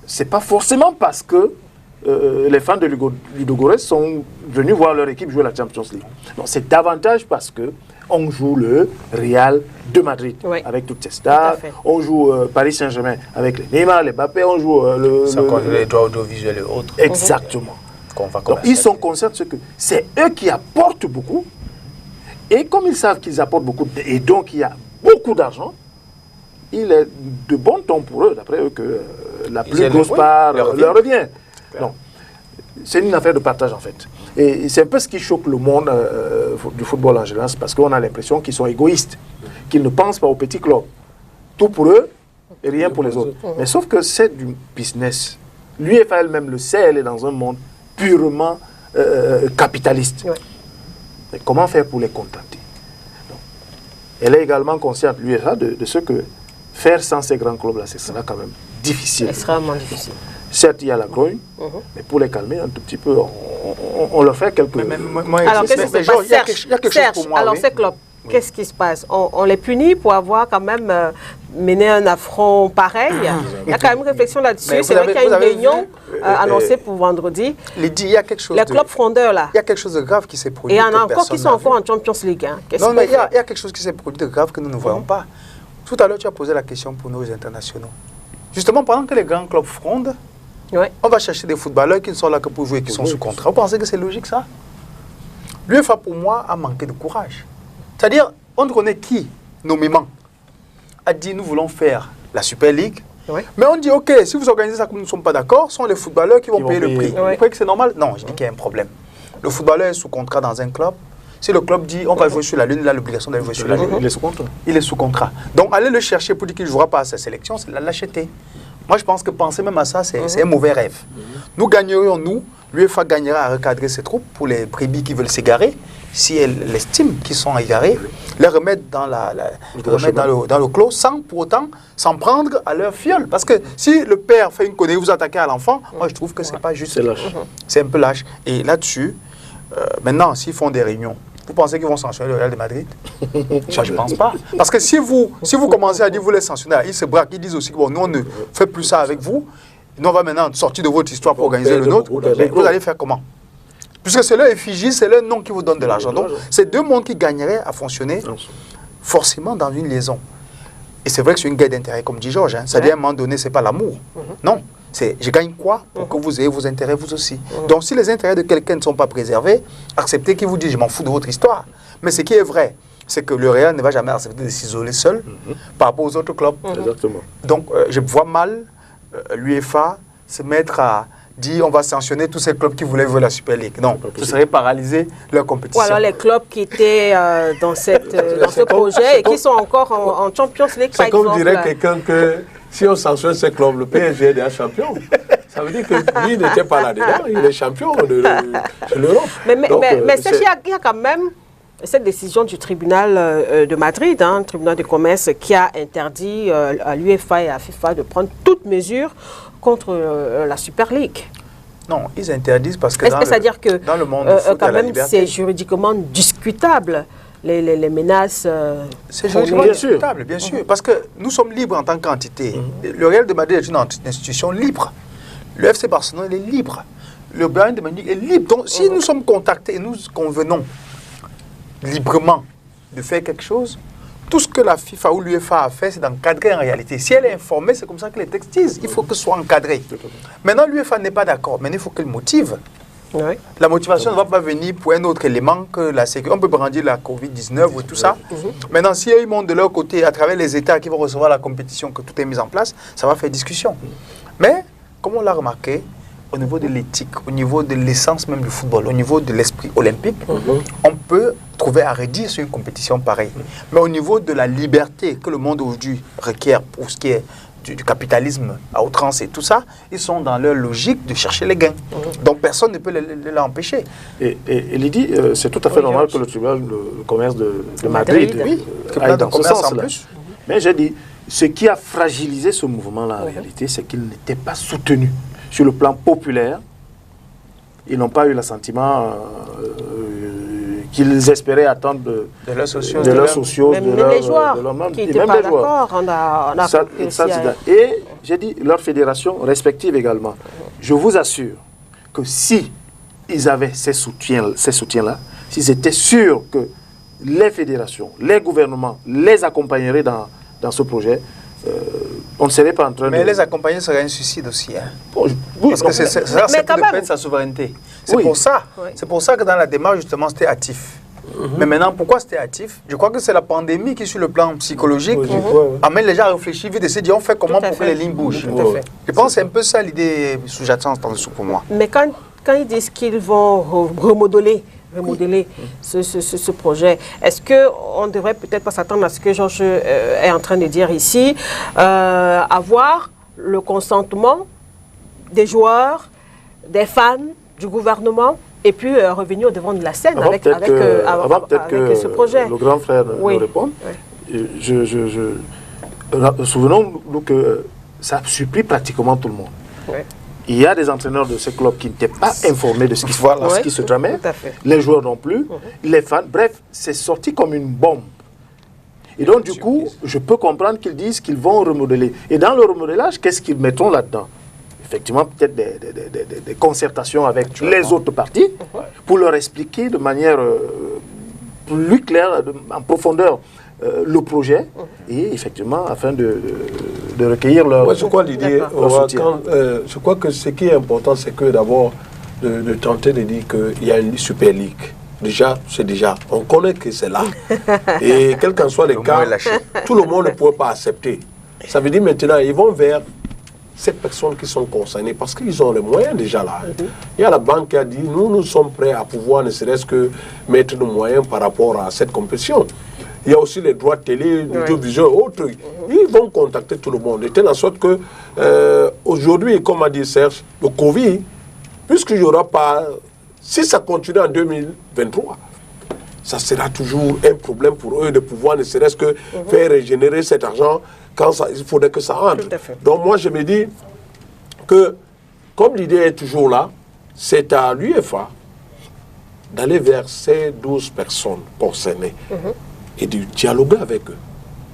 Speaker 3: ce n'est pas forcément parce que les fans de Ludogorets sont venus voir leur équipe jouer la Champions League. Non, c'est davantage parce que on joue le Real de Madrid avec toutes ses stars. On joue Paris Saint-Germain avec les Neymar, les Mbappé. On joue
Speaker 6: les droits audiovisuels et autres.
Speaker 3: Exactement. Donc, ils sont conscients de ce que c'est eux qui apportent beaucoup. Et comme ils savent qu'ils apportent beaucoup, et donc il y a beaucoup d'argent, il est de bon ton pour eux, d'après eux, que la plus grosse part leur revient. Non. C'est une affaire de partage, en fait. Et c'est un peu ce qui choque le monde du football en général, parce qu'on a l'impression qu'ils sont égoïstes, qu'ils ne pensent pas aux petits clubs. Tout pour eux et rien pour les autres. Mais sauf que c'est du business. L'UEFA elle-même le sait, elle est dans un monde purement capitaliste. Mais comment faire pour les contenter? Donc, elle est également consciente, l'UEFA, de ce que faire sans ces grands clubs-là, ce sera quand même difficile.
Speaker 1: Extrêmement difficile.
Speaker 3: Certes, il y a la grogne, mais pour les calmer un tout petit peu, on leur fait quelques...
Speaker 1: Alors, qu'est-ce qui se passe?
Speaker 3: Il y a quelque chose pour moi.
Speaker 1: Alors, ces clubs, qu'est-ce qui se passe? On les punit pour avoir quand même mené un affront pareil. Il y a quand même une réflexion là-dessus. C'est vrai qu'il y a une réunion annoncée pour vendredi.
Speaker 6: Lydie, il y a quelque chose
Speaker 1: les clubs frondeurs, là.
Speaker 6: Il y a quelque chose de grave qui s'est produit.
Speaker 1: Et il y en a encore qui sont encore en Champions League. Hein.
Speaker 6: Non, mais il y a quelque chose qui s'est produit de grave que nous ne voyons pas. Tout à l'heure, tu as posé la question pour nos internationaux. Justement, pendant que les grands clubs frondent, on va chercher des footballeurs qui ne sont là que pour jouer, qui sont sous contrat. Vous pensez que c'est logique, ça? L'UEFA, pour moi, a manqué de courage. C'est-à-dire, on connaît qui, nommément, a dit nous voulons faire la Super League.
Speaker 1: Oui.
Speaker 6: Mais on dit, ok, si vous organisez ça comme nous ne sommes pas d'accord, ce sont les footballeurs qui vont payer le prix.
Speaker 1: Oui.
Speaker 6: Vous croyez que c'est normal? Non, je dis qu'il y a un problème. Le footballeur est sous contrat dans un club. Si le club dit on va jouer sur la Lune, il a l'obligation d'aller jouer sur la Lune.
Speaker 3: Il est sous contrat.
Speaker 6: Il est sous contrat. Donc aller le chercher pour dire qu'il ne jouera pas à sa sélection, c'est l'acheter. Moi je pense que penser même à ça, c'est un mauvais rêve. Nous gagnerions, l'UEFA gagnera à recadrer ses troupes pour les brebis qui veulent s'égarer. Si elle estime qu'ils sont égarés, les remettre dans, dans le clos sans pour autant s'en prendre à leur fiole. Parce que si le père fait une connerie, vous attaquez à l'enfant, moi je trouve que c'est pas juste.
Speaker 3: C'est lâche.
Speaker 6: C'est un peu lâche. Et là-dessus, maintenant, s'ils font des réunions, vous pensez qu'ils vont sanctionner le Real de Madrid? Moi, je ne pense pas. Parce que si vous commencez à dire vous les sanctionnez, ils se braquent, ils disent aussi que bon, nous, on ne fait plus ça avec vous. Nous, on va maintenant sortir de votre histoire pour organiser le nôtre. Mais vous allez faire comment? Puisque c'est leur effigie, c'est leur nom qui vous donne de l'argent. Donc, c'est deux mondes qui gagneraient à fonctionner forcément dans une liaison. Et c'est vrai que c'est une guerre d'intérêt, comme dit Georges. Ça dit à un moment donné, ce n'est pas l'amour. Non. C'est je gagne quoi pour que vous ayez vos intérêts vous aussi. Donc si les intérêts de quelqu'un ne sont pas préservés, acceptez qu'il vous dise je m'en fous de votre histoire. Mais ce qui est vrai, c'est que le Real ne va jamais accepter de s'isoler seul par rapport aux autres clubs.
Speaker 3: Exactement.
Speaker 6: Donc je vois mal l'UEFA se mettre à dire on va sanctionner tous ces clubs qui voulaient jouer la Super League. Non, ce serait paralyser leur compétition.
Speaker 1: Ou alors les clubs qui étaient dans ce projet et qui sont encore en Champions League, par exemple.
Speaker 2: C'est comme dirait quelqu'un que si on sanctionne ce club, le PSG est déjà champion. Ça veut dire que lui n'était pas là-dedans, il est champion de l'Europe.
Speaker 1: Mais il y a quand même cette décision du tribunal de Madrid, le tribunal de commerce, qui a interdit à l'UEFA et à FIFA de prendre toute mesure contre la Super League.
Speaker 6: Non, ils interdisent parce que
Speaker 1: c'est-à-dire que
Speaker 6: dans le monde du foot,
Speaker 1: quand même c'est juridiquement discutable. Les menaces.
Speaker 6: C'est juridiquement discutable, bien sûr. Parce que nous sommes libres en tant qu'entité. Le Real de Madrid est une institution libre. Le FC Barcelone est libre. Le Bayern de Munich est libre. Donc, si nous sommes contactés et nous convenons librement de faire quelque chose, tout ce que la FIFA ou l'UEFA a fait, c'est d'encadrer en réalité. Si elle est informée, c'est comme ça que les textes disent. Il faut que ce soit encadré. Maintenant, l'UEFA n'est pas d'accord. Maintenant, il faut qu'elle motive.
Speaker 1: Oui.
Speaker 6: La motivation ne va pas venir pour un autre élément que la sécurité. On peut brandir la Covid-19 ou tout ça. Maintenant, si ils montent de leur côté, à travers les États qui vont recevoir la compétition, que tout est mis en place, ça va faire discussion. Mais, comme on l'a remarqué, au niveau de l'éthique, au niveau de l'essence même du football, au niveau de l'esprit olympique, on peut trouver à redire sur une compétition pareille. Mais au niveau de la liberté que le monde aujourd'hui requiert pour ce qui est du capitalisme à outrance et tout ça, ils sont dans leur logique de chercher les gains. Donc personne ne peut l'empêcher.
Speaker 3: Et Lydie, c'est tout à fait normal que le tribunal de commerce de Madrid aille dans ce sens-là. Mais j'ai dit, ce qui a fragilisé ce mouvement-là en réalité, c'est qu'il n'était pas soutenu sur le plan populaire. Ils n'ont pas eu l'assentiment qu'ils espéraient attendre de leurs socios, de leurs membres,
Speaker 1: qui n'étaient pas d'accord. On a
Speaker 3: et j'ai dit, leur fédération respective également. Je vous assure que si ils avaient ces soutiens-là, s'ils étaient sûrs que les fédérations, les gouvernements les accompagneraient dans ce projet, on ne serait pas en train
Speaker 6: Mais les accompagner serait un suicide aussi. Bon, parce que c'est ça, c'est de perdre sa souveraineté. C'est pour ça. C'est pour ça que dans la démarche, justement, c'était hâtif. Mais maintenant, pourquoi c'était hâtif? Je crois que c'est la pandémie qui, sur le plan psychologique, amène les gens à réfléchir vite et se dire on fait comment pour que les lignes bougent. Je pense que c'est un peu ça l'idée sous-jacente en dessous pour moi.
Speaker 1: Mais quand ils disent qu'ils vont remodeler ce projet. Est-ce qu'on ne devrait peut-être pas s'attendre à ce que Georges est en train de dire ici, avoir le consentement des joueurs, des fans, du gouvernement, et puis revenir au devant de la scène avec ce projet?
Speaker 3: Le grand frère nous répond. Souvenons-nous que ça a surpris pratiquement tout le monde. Oui. Il y a des entraîneurs de ces clubs qui n'étaient pas informés de ce qui se tramait, les joueurs non plus, les fans, bref, c'est sorti comme une bombe. Et donc du coup, je peux comprendre qu'ils disent qu'ils vont remodeler. Et dans le remodelage, qu'est-ce qu'ils mettront là-dedans? Effectivement, peut-être des concertations avec les autres parties pour leur expliquer de manière plus claire, en profondeur, le projet et effectivement afin de recueillir leur
Speaker 2: je crois l'idée je crois que ce qui est important c'est que d'abord de tenter de dire qu'il y a une Super League. Déjà, on connaît que c'est là. Et quel qu'en soit le cas, tout le monde ne pourrait pas accepter. Ça veut dire maintenant, ils vont vers ces personnes qui sont concernées parce qu'ils ont les moyens déjà là. Il y a la banque qui a dit, nous sommes prêts à pouvoir ne serait-ce que mettre nos moyens par rapport à cette compétition. Il y a aussi les droits de télé, l'audiovisuel, autres. Ils vont contacter tout le monde. De telle sorte que, aujourd'hui, comme a dit Serge, le Covid, puisqu'il n'y aura pas, si ça continue en 2023, ça sera toujours un problème pour eux de pouvoir ne serait-ce que faire régénérer cet argent quand ça, il faudrait que ça entre. Donc moi je me dis que comme l'idée est toujours là, c'est à l'UEFA d'aller vers ces 12 personnes concernées et de dialoguer avec eux.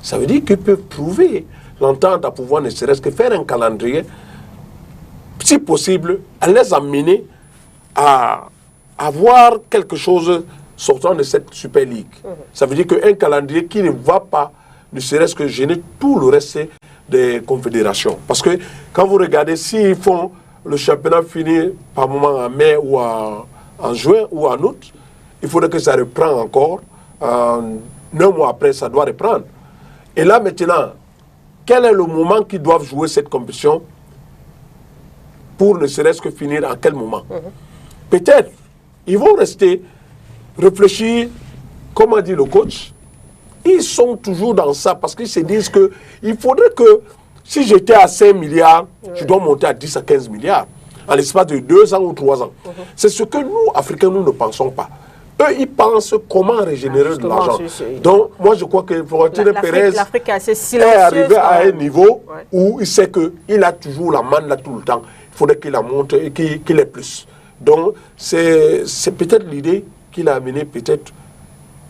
Speaker 2: Ça veut dire qu'ils peuvent trouver l'entente à pouvoir ne serait-ce que faire un calendrier, si possible, à les amener à avoir quelque chose sortant de cette Super League. Ça veut dire qu'un calendrier qui ne va pas, ne serait-ce que gêner tout le reste des confédérations. Parce que quand vous regardez, s'ils font le championnat fini par moment en mai ou en juin ou en août, il faudrait que ça reprenne encore. 9 mois après, ça doit reprendre. Et là maintenant, quel est le moment qu'ils doivent jouer cette compétition pour ne serait-ce que finir en quel moment? Peut-être, ils vont rester réfléchir, comme a dit le coach, ils sont toujours dans ça parce qu'ils se disent qu'il faudrait que si j'étais à 5 milliards, je dois monter à 10 à 15 milliards en l'espace de 2 ans ou 3 ans. C'est ce que nous, Africains, nous ne pensons pas. Eux, ils pensent comment régénérer de l'argent. Donc, moi, je crois que Florentino Pérez est arrivé à un niveau où il sait qu'il a toujours la manne là tout le temps. Il faudrait qu'il la monte et qu'il ait plus. Donc, c'est peut-être l'idée qu'il a amené, peut-être,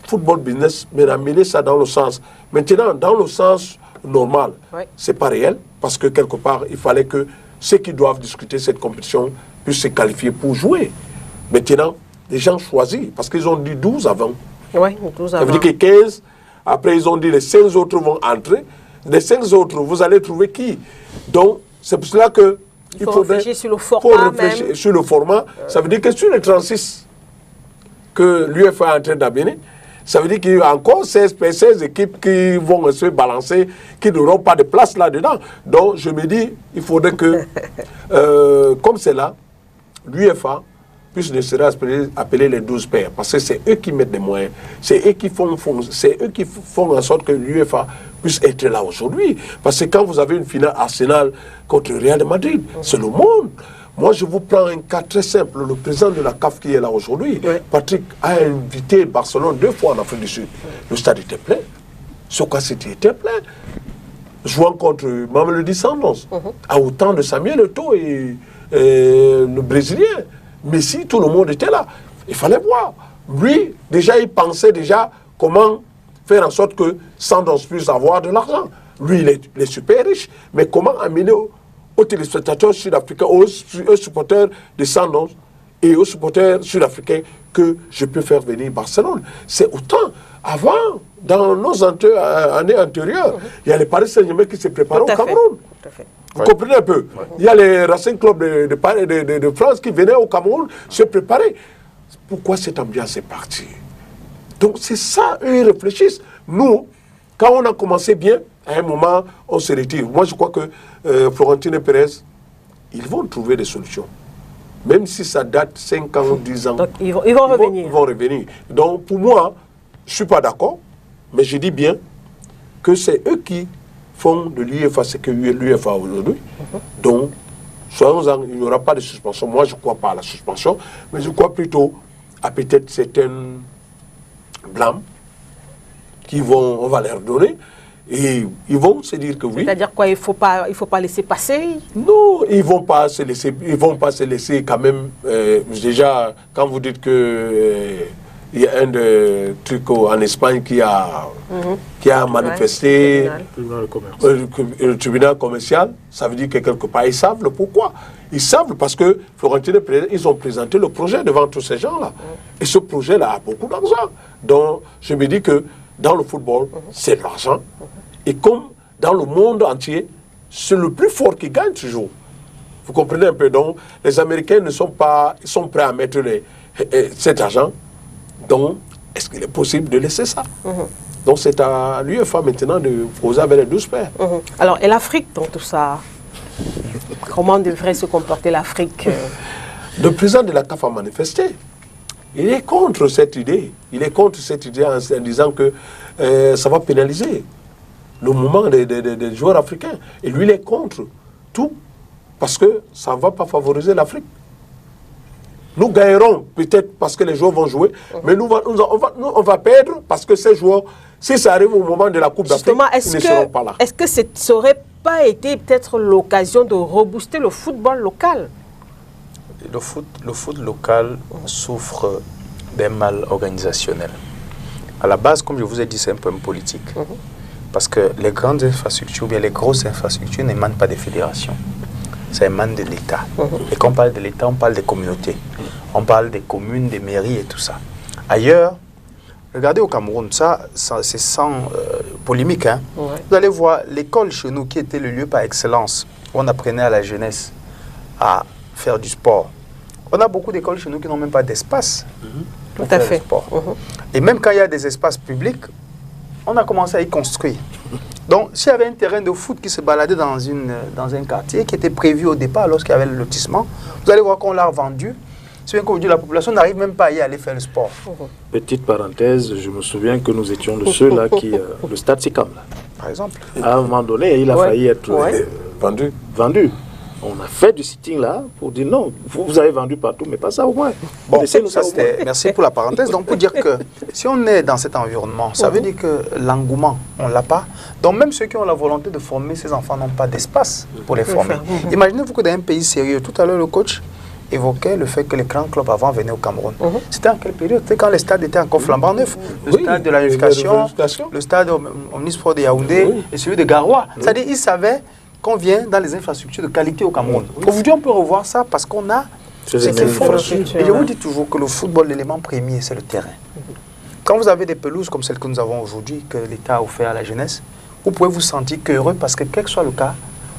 Speaker 2: football business, mais amener ça dans le sens. Maintenant, dans le sens normal, c'est pas réel, parce que quelque part, il fallait que ceux qui doivent discuter cette compétition puissent se qualifier pour jouer. Maintenant, les gens choisissent, parce qu'ils ont dit 12 avant.
Speaker 1: Oui, 12 avant.
Speaker 2: Ça veut dire que 15, après ils ont dit les 5 autres vont entrer. Les 5 autres, vous allez trouver qui? Donc, c'est pour cela que
Speaker 1: il faut réfléchir sur le format même.
Speaker 2: Sur le format. Ça veut dire que sur les 36 que l'UEFA est en train d'amener, ça veut dire qu'il y a encore 16 équipes qui vont se balancer, qui n'auront pas de place là-dedans. Donc, je me dis, il faudrait que, comme c'est là, l'UEFA puisse ne serait-ce appeler les 12 pairs, parce que c'est eux qui mettent les moyens, c'est eux qui font en sorte que l'UEFA puisse être là aujourd'hui. Parce que quand vous avez une finale Arsenal contre Real de Madrid, c'est le monde. Moi, je vous prends un cas très simple. Le président de la CAF qui est là aujourd'hui, Patrick, a invité Barcelone 2 fois en Afrique du Sud. Le stade était plein. Soka City était plein. Jouant contre Mamelodi Sundowns, à autant de Samuel Eto'o et le Brésilien. Messi, tout le monde était là. Il fallait voir. Lui, déjà, il pensait déjà comment faire en sorte que Sundowns puisse avoir de l'argent. Lui, il est super riche. Mais comment amener aux téléspectateurs sud-africains, aux supporters de Sundowns et aux supporters sud-africains que je peux faire venir Barcelone. C'est autant. Avant, dans nos années antérieures, il y a les Paris Saint-Germain qui se préparaient au Cameroun. Vous comprenez un peu? Il y a les Racing Club de France qui venaient au Cameroun se préparer. Pourquoi cette ambiance est partie? Donc c'est ça, eux, ils réfléchissent. Nous, quand on a commencé bien, à un moment, on se retire. Moi, je crois que Florentino Pérez, ils vont trouver des solutions. Même si ça date 5 ans, 10 ans.
Speaker 1: Donc, ils vont revenir.
Speaker 2: Ils vont revenir. Donc, pour moi, je ne suis pas d'accord, mais je dis bien que c'est eux qui font de l'UEFA ce que l'UEFA aujourd'hui. Donc, soyons-en, il n'y aura pas de suspension. Moi, je ne crois pas à la suspension, mais je crois plutôt à peut-être certaines blâmes on va leur donner. Et ils vont se dire que oui.
Speaker 1: C'est-à-dire quoi, il faut pas laisser passer?
Speaker 2: Non, ils vont pas se laisser quand même. Déjà, quand vous dites que il y a un de trucs en Espagne qui a manifesté le tribunal commercial, ça veut dire que quelque part ils savent le pourquoi. Ils savent parce que Florentino Pérez, ils ont présenté le projet devant tous ces gens-là. Et ce projet-là a beaucoup d'argent. Donc, je me dis que dans le football, c'est de l'argent. Et comme dans le monde entier, c'est le plus fort qui gagne toujours. Vous comprenez un peu? Donc, les Américains ils sont prêts à mettre cet argent. Donc, est-ce qu'il est possible de laisser ça? Donc c'est à l'UEFA maintenant de poser avec les 12 pairs.
Speaker 1: Alors, et l'Afrique dans tout ça? Comment devrait se comporter l'Afrique?
Speaker 2: Le président de la CAF a manifesté. Il est contre cette idée. Il est contre cette idée en disant que ça va pénaliser le mouvement des joueurs africains. Et lui, il est contre tout parce que ça ne va pas favoriser l'Afrique. Nous gagnerons peut-être parce que les joueurs vont jouer, mais on va perdre parce que ces joueurs, si ça arrive au moment de la Coupe d'Afrique, ils ne seront pas là.
Speaker 1: Est-ce que ça n'aurait pas été peut-être l'occasion de rebooster le football local?
Speaker 6: Le foot local souffre d'un mal organisationnel. À la base, comme je vous ai dit, c'est un problème politique. Parce que les grandes infrastructures, bien les grosses infrastructures n'émanent pas des fédérations. Ça émane de l'État. Et quand on parle de l'État, on parle des communautés. On parle des communes, des mairies et tout ça. Ailleurs, regardez au Cameroun, ça c'est sans polémique. Hein. Vous allez voir l'école chez nous qui était le lieu par excellence où on apprenait à la jeunesse à faire du sport. On a beaucoup d'écoles chez nous qui n'ont même pas d'espace pour faire du sport. Et même quand il y a des espaces publics, on a commencé à y construire. Donc, s'il y avait un terrain de foot qui se baladait dans un quartier qui était prévu au départ lorsqu'il y avait le lotissement, vous allez voir qu'on l'a vendu. C'est bien qu'aujourd'hui, la population n'arrive même pas à y aller faire le sport.
Speaker 3: Petite parenthèse, je me souviens que nous étions de ceux-là qui... le stade Sikam,
Speaker 6: par exemple.
Speaker 3: À un moment donné, il a failli être vendu. On a fait du sitting là pour dire non, vous avez vendu partout, mais pas ça au moins.
Speaker 6: Bon, merci pour la parenthèse. Donc, pour dire que si on est dans cet environnement, ça veut dire que l'engouement, on ne l'a pas. Donc, même ceux qui ont la volonté de former ces enfants n'ont pas d'espace pour les former. Imaginez-vous que dans un pays sérieux, tout à l'heure, le coach évoquait le fait que les grands clubs avant venaient au Cameroun. C'était en quelle période? C'était quand les stades étaient encore flambant neufs. Le stade de la Réunification, le stade Omnisport de Yaoundé et celui de Garoua. C'est-à-dire qu'ils savaient qu'on vient dans les infrastructures de qualité au Cameroun. Aujourd'hui, on peut revoir ça parce qu'on a ce qu'il faut. Et je vous dis toujours que le football, l'élément premier, c'est le terrain. Quand vous avez des pelouses comme celles que nous avons aujourd'hui, que l'État a offert à la jeunesse, vous pouvez vous sentir qu'heureux parce que, quel que soit le cas,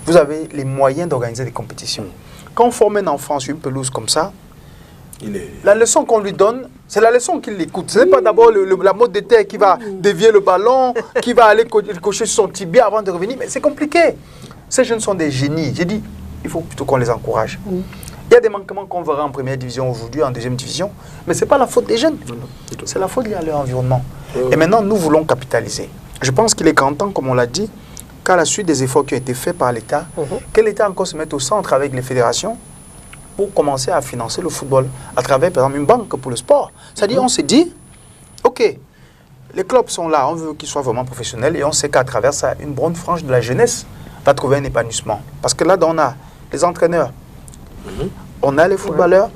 Speaker 6: vous avez les moyens d'organiser des compétitions. Quand on forme un enfant sur une pelouse comme ça, la leçon qu'on lui donne, c'est la leçon qu'il écoute. Ce n'est pas d'abord la mode de terre qui va dévier le ballon, qui va aller cocher son tibia avant de revenir, mais c'est compliqué. Ces jeunes sont des génies. J'ai dit, il faut plutôt qu'on les encourage. Il y a des manquements qu'on verra en première division aujourd'hui, en deuxième division, mais ce n'est pas la faute des jeunes. C'est la faute liée à leur environnement. Et maintenant, nous voulons capitaliser. Je pense qu'il est grand temps, comme on l'a dit, qu'à la suite des efforts qui ont été faits par l'État, que l'État encore se mette au centre avec les fédérations pour commencer à financer le football à travers, par exemple, une banque pour le sport. C'est-à-dire, on s'est dit, OK, les clubs sont là, on veut qu'ils soient vraiment professionnels et on sait qu'à travers ça, une bonne frange de la jeunesse va trouver un épanouissement. Parce que là, on a les entraîneurs, on a les footballeurs,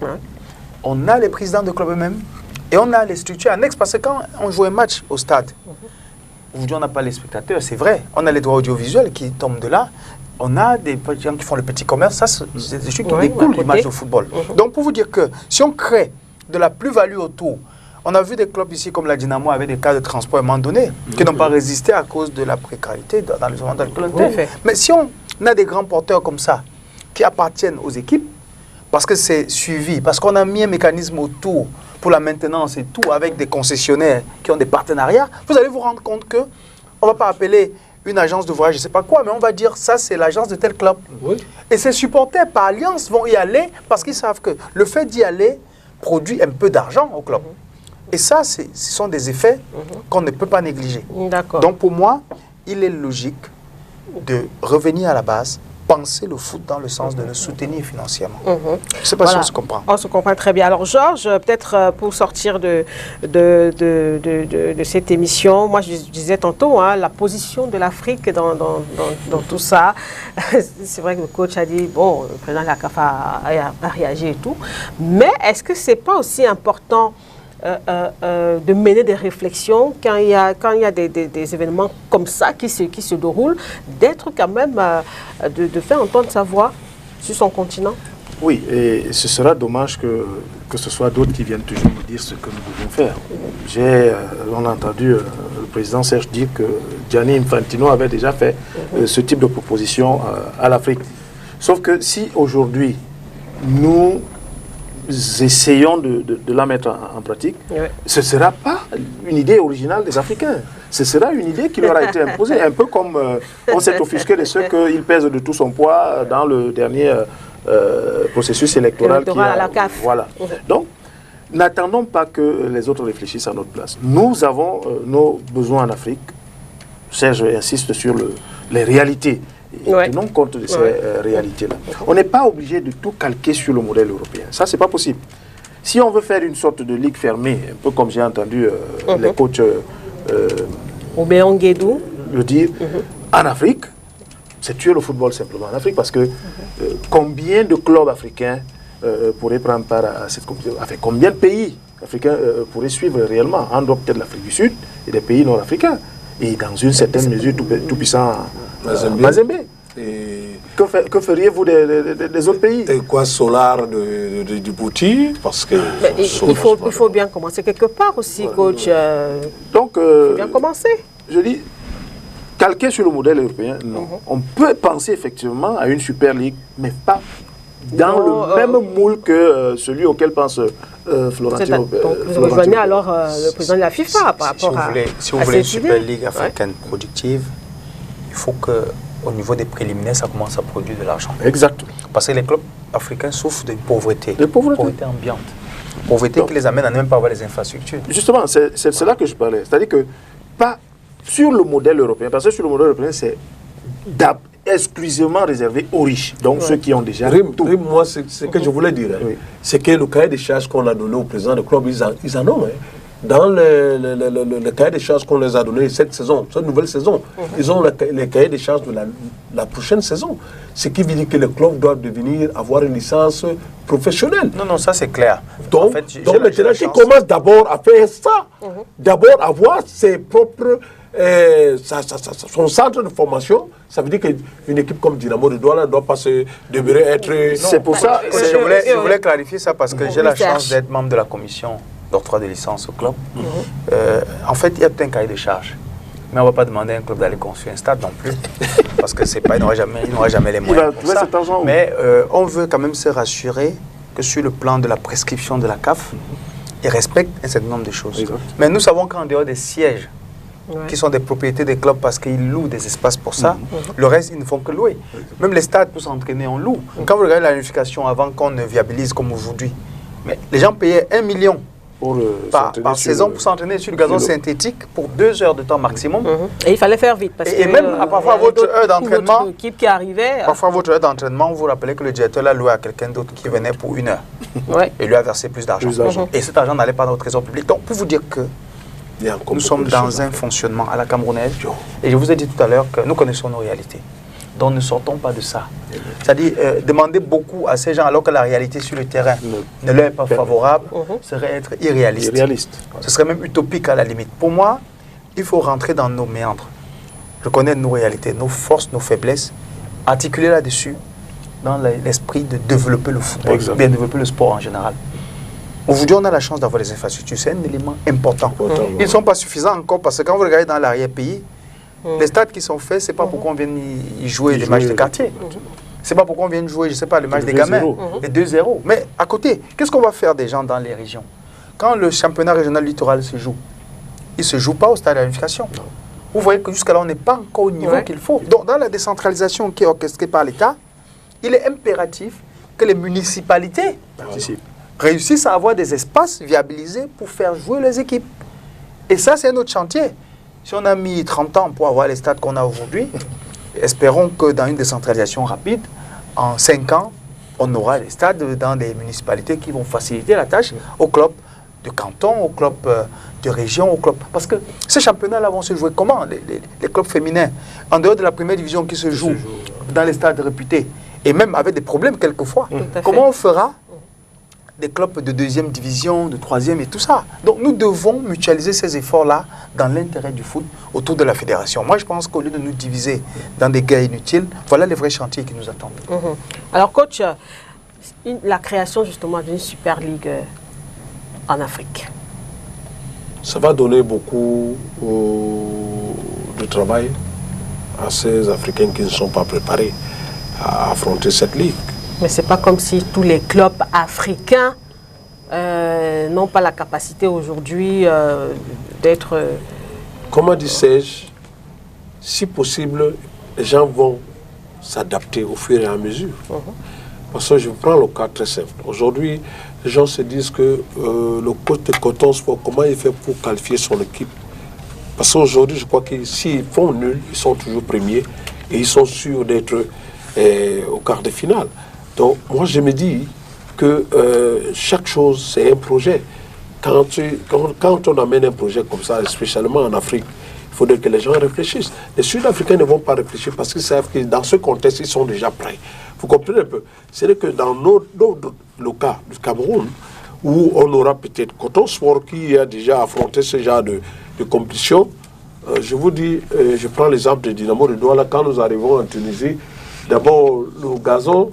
Speaker 6: on a les présidents de clubs eux-mêmes et on a les structures annexes. Parce que quand on joue un match au stade, aujourd'hui, on n'a pas les spectateurs, c'est vrai. On a les droits audiovisuels qui tombent de là. On a des gens qui font le petit commerce. Ça, c'est des choses qui découlent du match de football. Donc, pour vous dire que si on crée de la plus-value autour, on a vu des clubs ici comme la Dynamo avec des cas de transport à un moment donné qui n'ont pas résisté à cause de la précarité dans les zones dans le Mais si on a des grands porteurs comme ça qui appartiennent aux équipes, parce que c'est suivi, parce qu'on a mis un mécanisme autour pour la maintenance et tout, avec des concessionnaires qui ont des partenariats, vous allez vous rendre compte que on ne va pas appeler une agence de voyage, je ne sais pas quoi, mais on va dire ça, c'est l'agence de tel club. Et ces supporters par alliance vont y aller parce qu'ils savent que le fait d'y aller produit un peu d'argent au club. Et ça, ce sont des effets qu'on ne peut pas négliger. Donc pour moi, il est logique de revenir à la base, penser le foot dans le sens de le soutenir financièrement. Je ne sais pas si on se comprend.
Speaker 1: On se comprend très bien. Alors Georges, peut-être pour sortir de cette émission, moi je disais tantôt, la position de l'Afrique dans tout ça. C'est vrai que le coach a dit, bon, le président de la CAF a réagi et tout, mais est-ce que ce n'est pas aussi important de mener des réflexions quand il y a des événements comme ça qui se déroulent, d'être quand même, de faire entendre sa voix sur son continent?
Speaker 3: Oui, et ce sera dommage que ce soit d'autres qui viennent toujours nous dire ce que nous devons faire. On a entendu le président Serge dire que Gianni Infantino avait déjà fait ce type de proposition à l'Afrique. Sauf que si aujourd'hui, nous essayons de la mettre en pratique, ce ne sera pas une idée originale des Africains. Ce sera une idée qui leur a été imposée, un peu comme on s'est offusqué de ce qu'il pèse de tout son poids dans le dernier processus électoral.
Speaker 1: À la CAF.
Speaker 3: Voilà. Donc, n'attendons pas que les autres réfléchissent à notre place. Nous avons nos besoins en Afrique. Serge insiste sur les réalités. Et tenons compte de ces réalités-là. On n'est pas obligé de tout calquer sur le modèle européen. Ça, c'est pas possible. Si on veut faire une sorte de ligue fermée, un peu comme j'ai entendu les coachs le dire, en Afrique, c'est tuer le football simplement en Afrique, parce que combien de clubs africains pourraient prendre part à cette compétition? Enfin, combien de pays africains pourraient suivre réellement, en dehors peut-être l'Afrique du Sud et des pays nord-africains, et dans une certaine mesure tout puissant Mazembe. Que feriez-vous des autres pays?
Speaker 2: Et quoi, Solar de Djibouti? Parce que
Speaker 1: il faut bien commencer quelque part aussi, coach.
Speaker 3: Donc,
Speaker 1: il faut bien commencer.
Speaker 3: Je dis, calquer sur le modèle européen, non. On peut penser effectivement à une Super League, mais pas dans le même moule que celui auquel pense Florentino.
Speaker 1: Donc, vous rejoignez alors le président de la FIFA par rapport à
Speaker 6: si vous voulez une Super League africaine productive, il faut que au niveau des préliminaires, ça commence à produire de l'argent.
Speaker 3: Exactement.
Speaker 6: Parce que les clubs africains souffrent d'une pauvreté.
Speaker 3: De pauvreté
Speaker 6: ambiante. Pauvreté qui les amène à ne même pas avoir les infrastructures.
Speaker 3: Justement, c'est là que je parlais. C'est-à-dire que pas sur le modèle européen, parce que sur le modèle européen, c'est exclusivement réservé aux riches, donc ceux qui ont déjà tout.
Speaker 2: Moi, ce que je voulais dire, c'est que le cahier des charges qu'on a donné au président du club, ils en ont. Dans le cahier des charges qu'on les a donné cette saison, cette nouvelle saison, ils ont le cahier des charges de la prochaine saison. Ce qui veut dire que le club doit avoir une licence professionnelle.
Speaker 6: Non, ça c'est clair.
Speaker 2: Donc,
Speaker 6: en fait,
Speaker 2: maintenant, qui commence d'abord à faire ça, d'abord à avoir ses propres, son centre de formation, ça veut dire qu'une équipe comme Dynamo de Douala ne doit pas devrait être...
Speaker 3: C'est pour ça...
Speaker 6: Je voulais clarifier ça parce que j'ai la chance d'être membre de la commission d'octroi de licence au club. En fait, il y a tout un cahier de charges. Mais on ne va pas demander à un club d'aller construire un stade non plus. Parce que c'est pas, il n'aura jamais les moyens pour ça. Mais on veut quand même se rassurer que sur le plan de la prescription de la CAF, ils respectent un certain nombre de choses. Mais nous savons qu'en dehors des sièges, qui sont des propriétés des clubs parce qu'ils louent des espaces pour ça, le reste, ils ne font que louer. Même les stades pour s'entraîner, on loue. Quand vous regardez la unification avant qu'on ne viabilise comme aujourd'hui, mais les gens payaient 1 million par saison pour s'entraîner sur le gazon synthétique pour 2 heures de temps maximum.
Speaker 1: Et il fallait faire vite. Parce
Speaker 6: et
Speaker 1: que,
Speaker 6: même parfois votre heure d'entraînement,
Speaker 1: équipe qui arrivait,
Speaker 6: parfois votre heure d'entraînement, vous vous rappelez que le directeur l'a loué à quelqu'un d'autre qui venait pour 1 heure et lui a versé plus d'argent. Et cet argent n'allait pas dans notre trésor public. Donc pour vous dire que nous sommes dans un fonctionnement à la camerounaise. Et je vous ai dit tout à l'heure que nous connaissons nos réalités. Donc ne sortons pas de ça. C'est-à-dire, demander beaucoup à ces gens alors que la réalité sur le terrain ne leur est pas favorable, serait être irréaliste. Ce serait même utopique à la limite. Pour moi, il faut rentrer dans nos méandres, reconnaître nos réalités, nos forces, nos faiblesses, articuler là-dessus dans l'esprit de développer le football, bien développer le sport en général. Aujourd'hui, on a la chance d'avoir les infrastructures. C'est un élément important. Ils ne sont pas suffisants encore parce que quand vous regardez dans l'arrière-pays, les stades qui sont faits, ce n'est pas pour qu'on vienne y jouer des matchs de quartier. Ce n'est pas pour qu'on vienne jouer, je ne sais pas, le match des gamins, les 2-0. Mais à côté, qu'est-ce qu'on va faire des gens dans les régions? Quand le championnat régional littoral se joue, il ne se joue pas au stade de l'unification. Vous voyez que jusqu'à là, on n'est pas encore au niveau qu'il faut. Donc, dans la décentralisation qui est orchestrée par l'État, il est impératif que les municipalités réussissent à avoir des espaces viabilisés pour faire jouer les équipes. Et ça, c'est notre chantier. Si on a mis 30 ans pour avoir les stades qu'on a aujourd'hui, espérons que dans une décentralisation rapide, en 5 ans, on aura les stades dans des municipalités qui vont faciliter la tâche aux clubs de canton, aux clubs de région, aux clubs. Parce que ces championnats-là vont se jouer comment? Les clubs féminins, en dehors de la première division qui se joue dans les stades réputés, et même avec des problèmes quelquefois. Comment on fera des clubs de 2e division, de 3e et tout ça? Donc nous devons mutualiser ces efforts-là dans l'intérêt du foot autour de la fédération. Moi, je pense qu'au lieu de nous diviser dans des guerres inutiles, voilà les vrais chantiers qui nous attendent.
Speaker 1: Alors, coach, la création justement d'une Super League en Afrique.
Speaker 2: Ça va donner beaucoup de travail à ces Africains qui ne sont pas préparés à affronter cette ligue.
Speaker 1: Mais ce n'est pas comme si tous les clubs africains n'ont pas la capacité aujourd'hui d'être...
Speaker 2: Comment dit Serge, si possible, les gens vont s'adapter au fur et à mesure. Parce que je prends le cas très simple. Aujourd'hui, les gens se disent que le coach de Coton Sport, comment il fait pour qualifier son équipe? Parce qu'aujourd'hui, je crois que s'ils font nul, ils sont toujours premiers et ils sont sûrs d'être au quart de finale. Donc, moi, je me dis que chaque chose, c'est un projet. Quand on amène un projet comme ça, spécialement en Afrique, il faudrait que les gens réfléchissent. Les Sud-Africains ne vont pas réfléchir parce qu'ils savent que dans ce contexte, ils sont déjà prêts. Vous comprenez un peu? C'est que dans le cas du Cameroun, où on aura peut-être Coton Sport qui a déjà affronté ce genre de compétition, je vous dis, je prends l'exemple de Dynamo de Douala, quand nous arrivons en Tunisie, d'abord le gazon,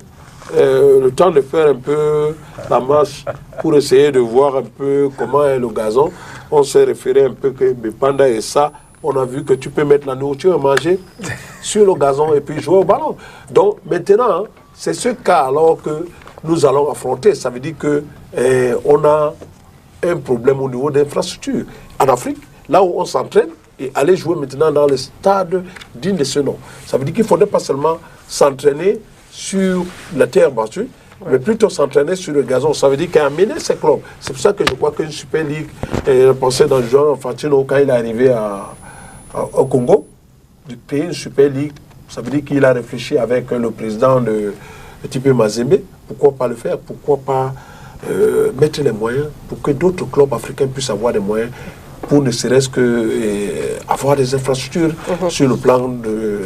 Speaker 2: le temps de faire un peu la marche pour essayer de voir un peu comment est le gazon, on s'est référé un peu que Bepanda et ça, on a vu que tu peux mettre la nourriture à manger sur le gazon et puis jouer au ballon. Donc maintenant, c'est ce cas alors que nous allons affronter. Ça veut dire qu'on a un problème au niveau d'infrastructure. En Afrique, là où on s'entraîne, et aller jouer maintenant dans le stade digne de ce nom. Ça veut dire qu'il ne faudrait pas seulement s'entraîner sur la terre battue, mais plutôt s'entraîner sur le gazon. Ça veut dire qu'amener ces clubs. C'est pour ça que je crois qu'une Super League, je pensais dans le genre Infantino, quand il est arrivé au Congo, de créer une Super League, ça veut dire qu'il a réfléchi avec le président de Tipé Mazembe. Pourquoi pas le faire? Pourquoi pas mettre les moyens pour que d'autres clubs africains puissent avoir des moyens pour ne serait-ce que avoir des infrastructures sur le plan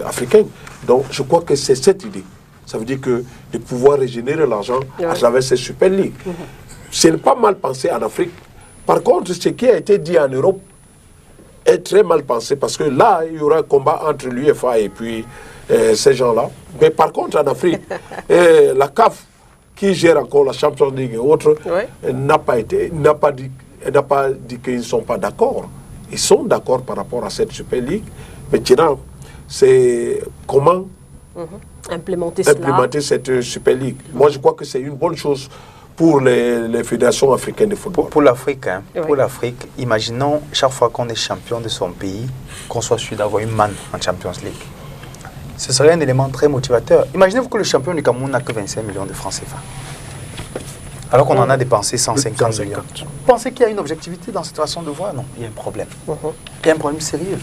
Speaker 2: africain. Donc je crois que c'est cette idée. Ça veut dire que de pouvoir régénérer l'argent à travers ces Super Ligues. Ce n'est pas mal pensé en Afrique. Par contre, ce qui a été dit en Europe est très mal pensé parce que là, il y aura un combat entre l'UEFA et puis ces gens-là. Mais par contre, en Afrique, la CAF, qui gère encore la Champions League et autres, n'a pas dit qu'ils ne sont pas d'accord. Ils sont d'accord par rapport à cette Super League. Maintenant, c'est comment
Speaker 1: implémenter
Speaker 2: cette Super League. Moi, je crois que c'est une bonne chose pour les fédérations africaines de football.
Speaker 6: Pour l'Afrique, pour l'Afrique, imaginons chaque fois qu'on est champion de son pays, qu'on soit sûr d'avoir une manne en Champions League. Ce serait un élément très motivateur. Imaginez-vous que le champion du Cameroun n'a que 25 millions de francs CFA. Alors qu'on en a dépensé 150 millions. Vous pensez qu'il y a une objectivité dans cette façon de voir? Non, il y a un problème. Il y a un problème sérieux.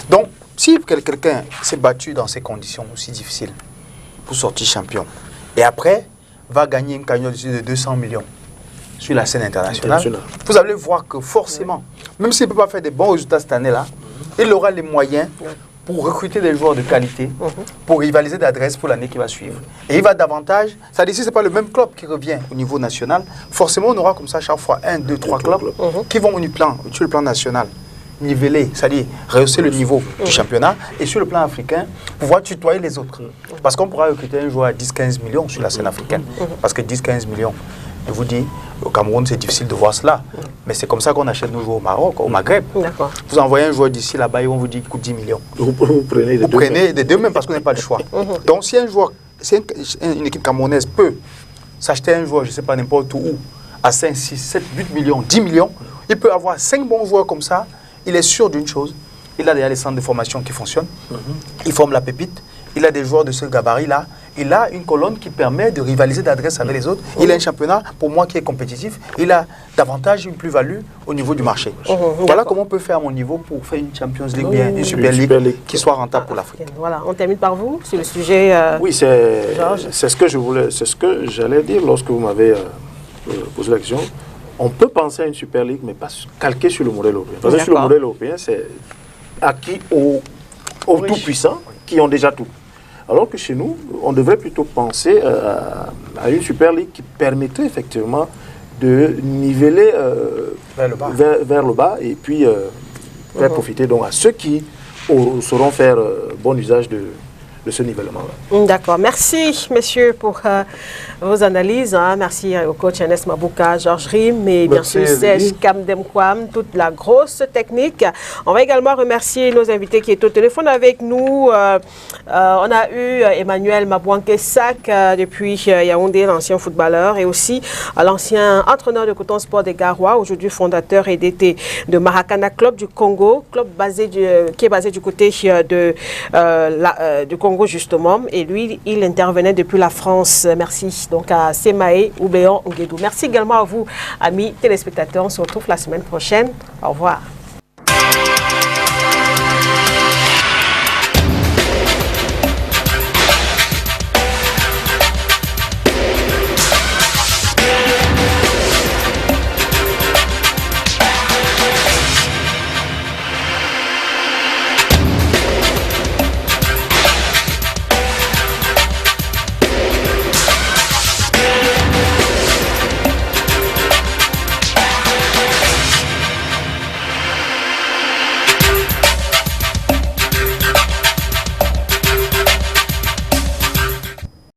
Speaker 6: Donc, si quelqu'un s'est battu dans ces conditions aussi difficiles pour sortir champion, et après va gagner une cagnotte de 200 millions sur la scène internationale, vous allez voir que forcément, même s'il ne peut pas faire des bons résultats cette année-là, il aura les moyens pour recruter des joueurs de qualité, pour rivaliser d'adresse pour l'année qui va suivre. Et il va davantage, c'est-à-dire si ce n'est pas le même club qui revient au niveau national, forcément on aura comme ça chaque fois 1, 2, 3 clubs qui vont sur le plan national niveler, c'est-à-dire rehausser le niveau du championnat, et sur le plan africain, pouvoir tutoyer les autres. Parce qu'on pourra recruter un joueur à 10-15 millions sur la scène africaine. Parce que 10-15 millions, je vous dis, au Cameroun, c'est difficile de voir cela. Mais c'est comme ça qu'on achète nos joueurs au Maroc, au Maghreb. Vous envoyez un joueur d'ici là-bas, ils vont vous dire qu'il coûte 10 millions. Vous prenez des deux mêmes parce qu'on n'a pas le choix. Donc si un joueur, si une équipe camerounaise peut s'acheter un joueur, je ne sais pas, n'importe où, à 5, 6, 7, 8 millions, 10 millions, il peut avoir 5 bons joueurs comme ça. Il est sûr d'une chose, il a déjà les centres de formation qui fonctionnent, il forme la pépite, il a des joueurs de ce gabarit-là, il a une colonne qui permet de rivaliser d'adresse avec les autres, il a un championnat, pour moi, qui est compétitif, il a davantage une plus-value au niveau du marché. Voilà comment on peut faire à mon niveau pour faire une Champions League bien, une Super League qui soit rentable pour l'Afrique.
Speaker 1: Voilà, on termine par vous sur le sujet.
Speaker 3: Oui, c'est ce que je voulais, c'est ce que j'allais dire lorsque vous m'avez posé la question. On peut penser à une Super League, mais pas calquer sur le modèle européen. Parce que sur le modèle européen, c'est acquis aux tout-puissants qui ont déjà tout. Alors que chez nous, on devrait plutôt penser à une Super League qui permettrait effectivement de niveler vers le bas et puis faire profiter donc à ceux qui sauront faire bon usage ce nivellement-là.
Speaker 1: D'accord. Merci, messieurs, pour vos analyses. Merci au coach Ernest Mabouka, Georges Rim et bien sûr Serge Kamdemkwam, toute la grosse technique. On va également remercier nos invités qui étaient au téléphone avec nous. On a eu Emmanuel Mabouanke-Sak depuis Yaoundé, l'ancien footballeur, et aussi l'ancien entraîneur de Coton Sport des Garois, aujourd'hui fondateur et DT de Maracana Club du Congo, club qui est basé du côté du Congo justement, et lui il intervenait depuis la France. Merci donc à Semae Oubéon Nguedou. Merci également à vous amis téléspectateurs, on se retrouve la semaine prochaine, au revoir.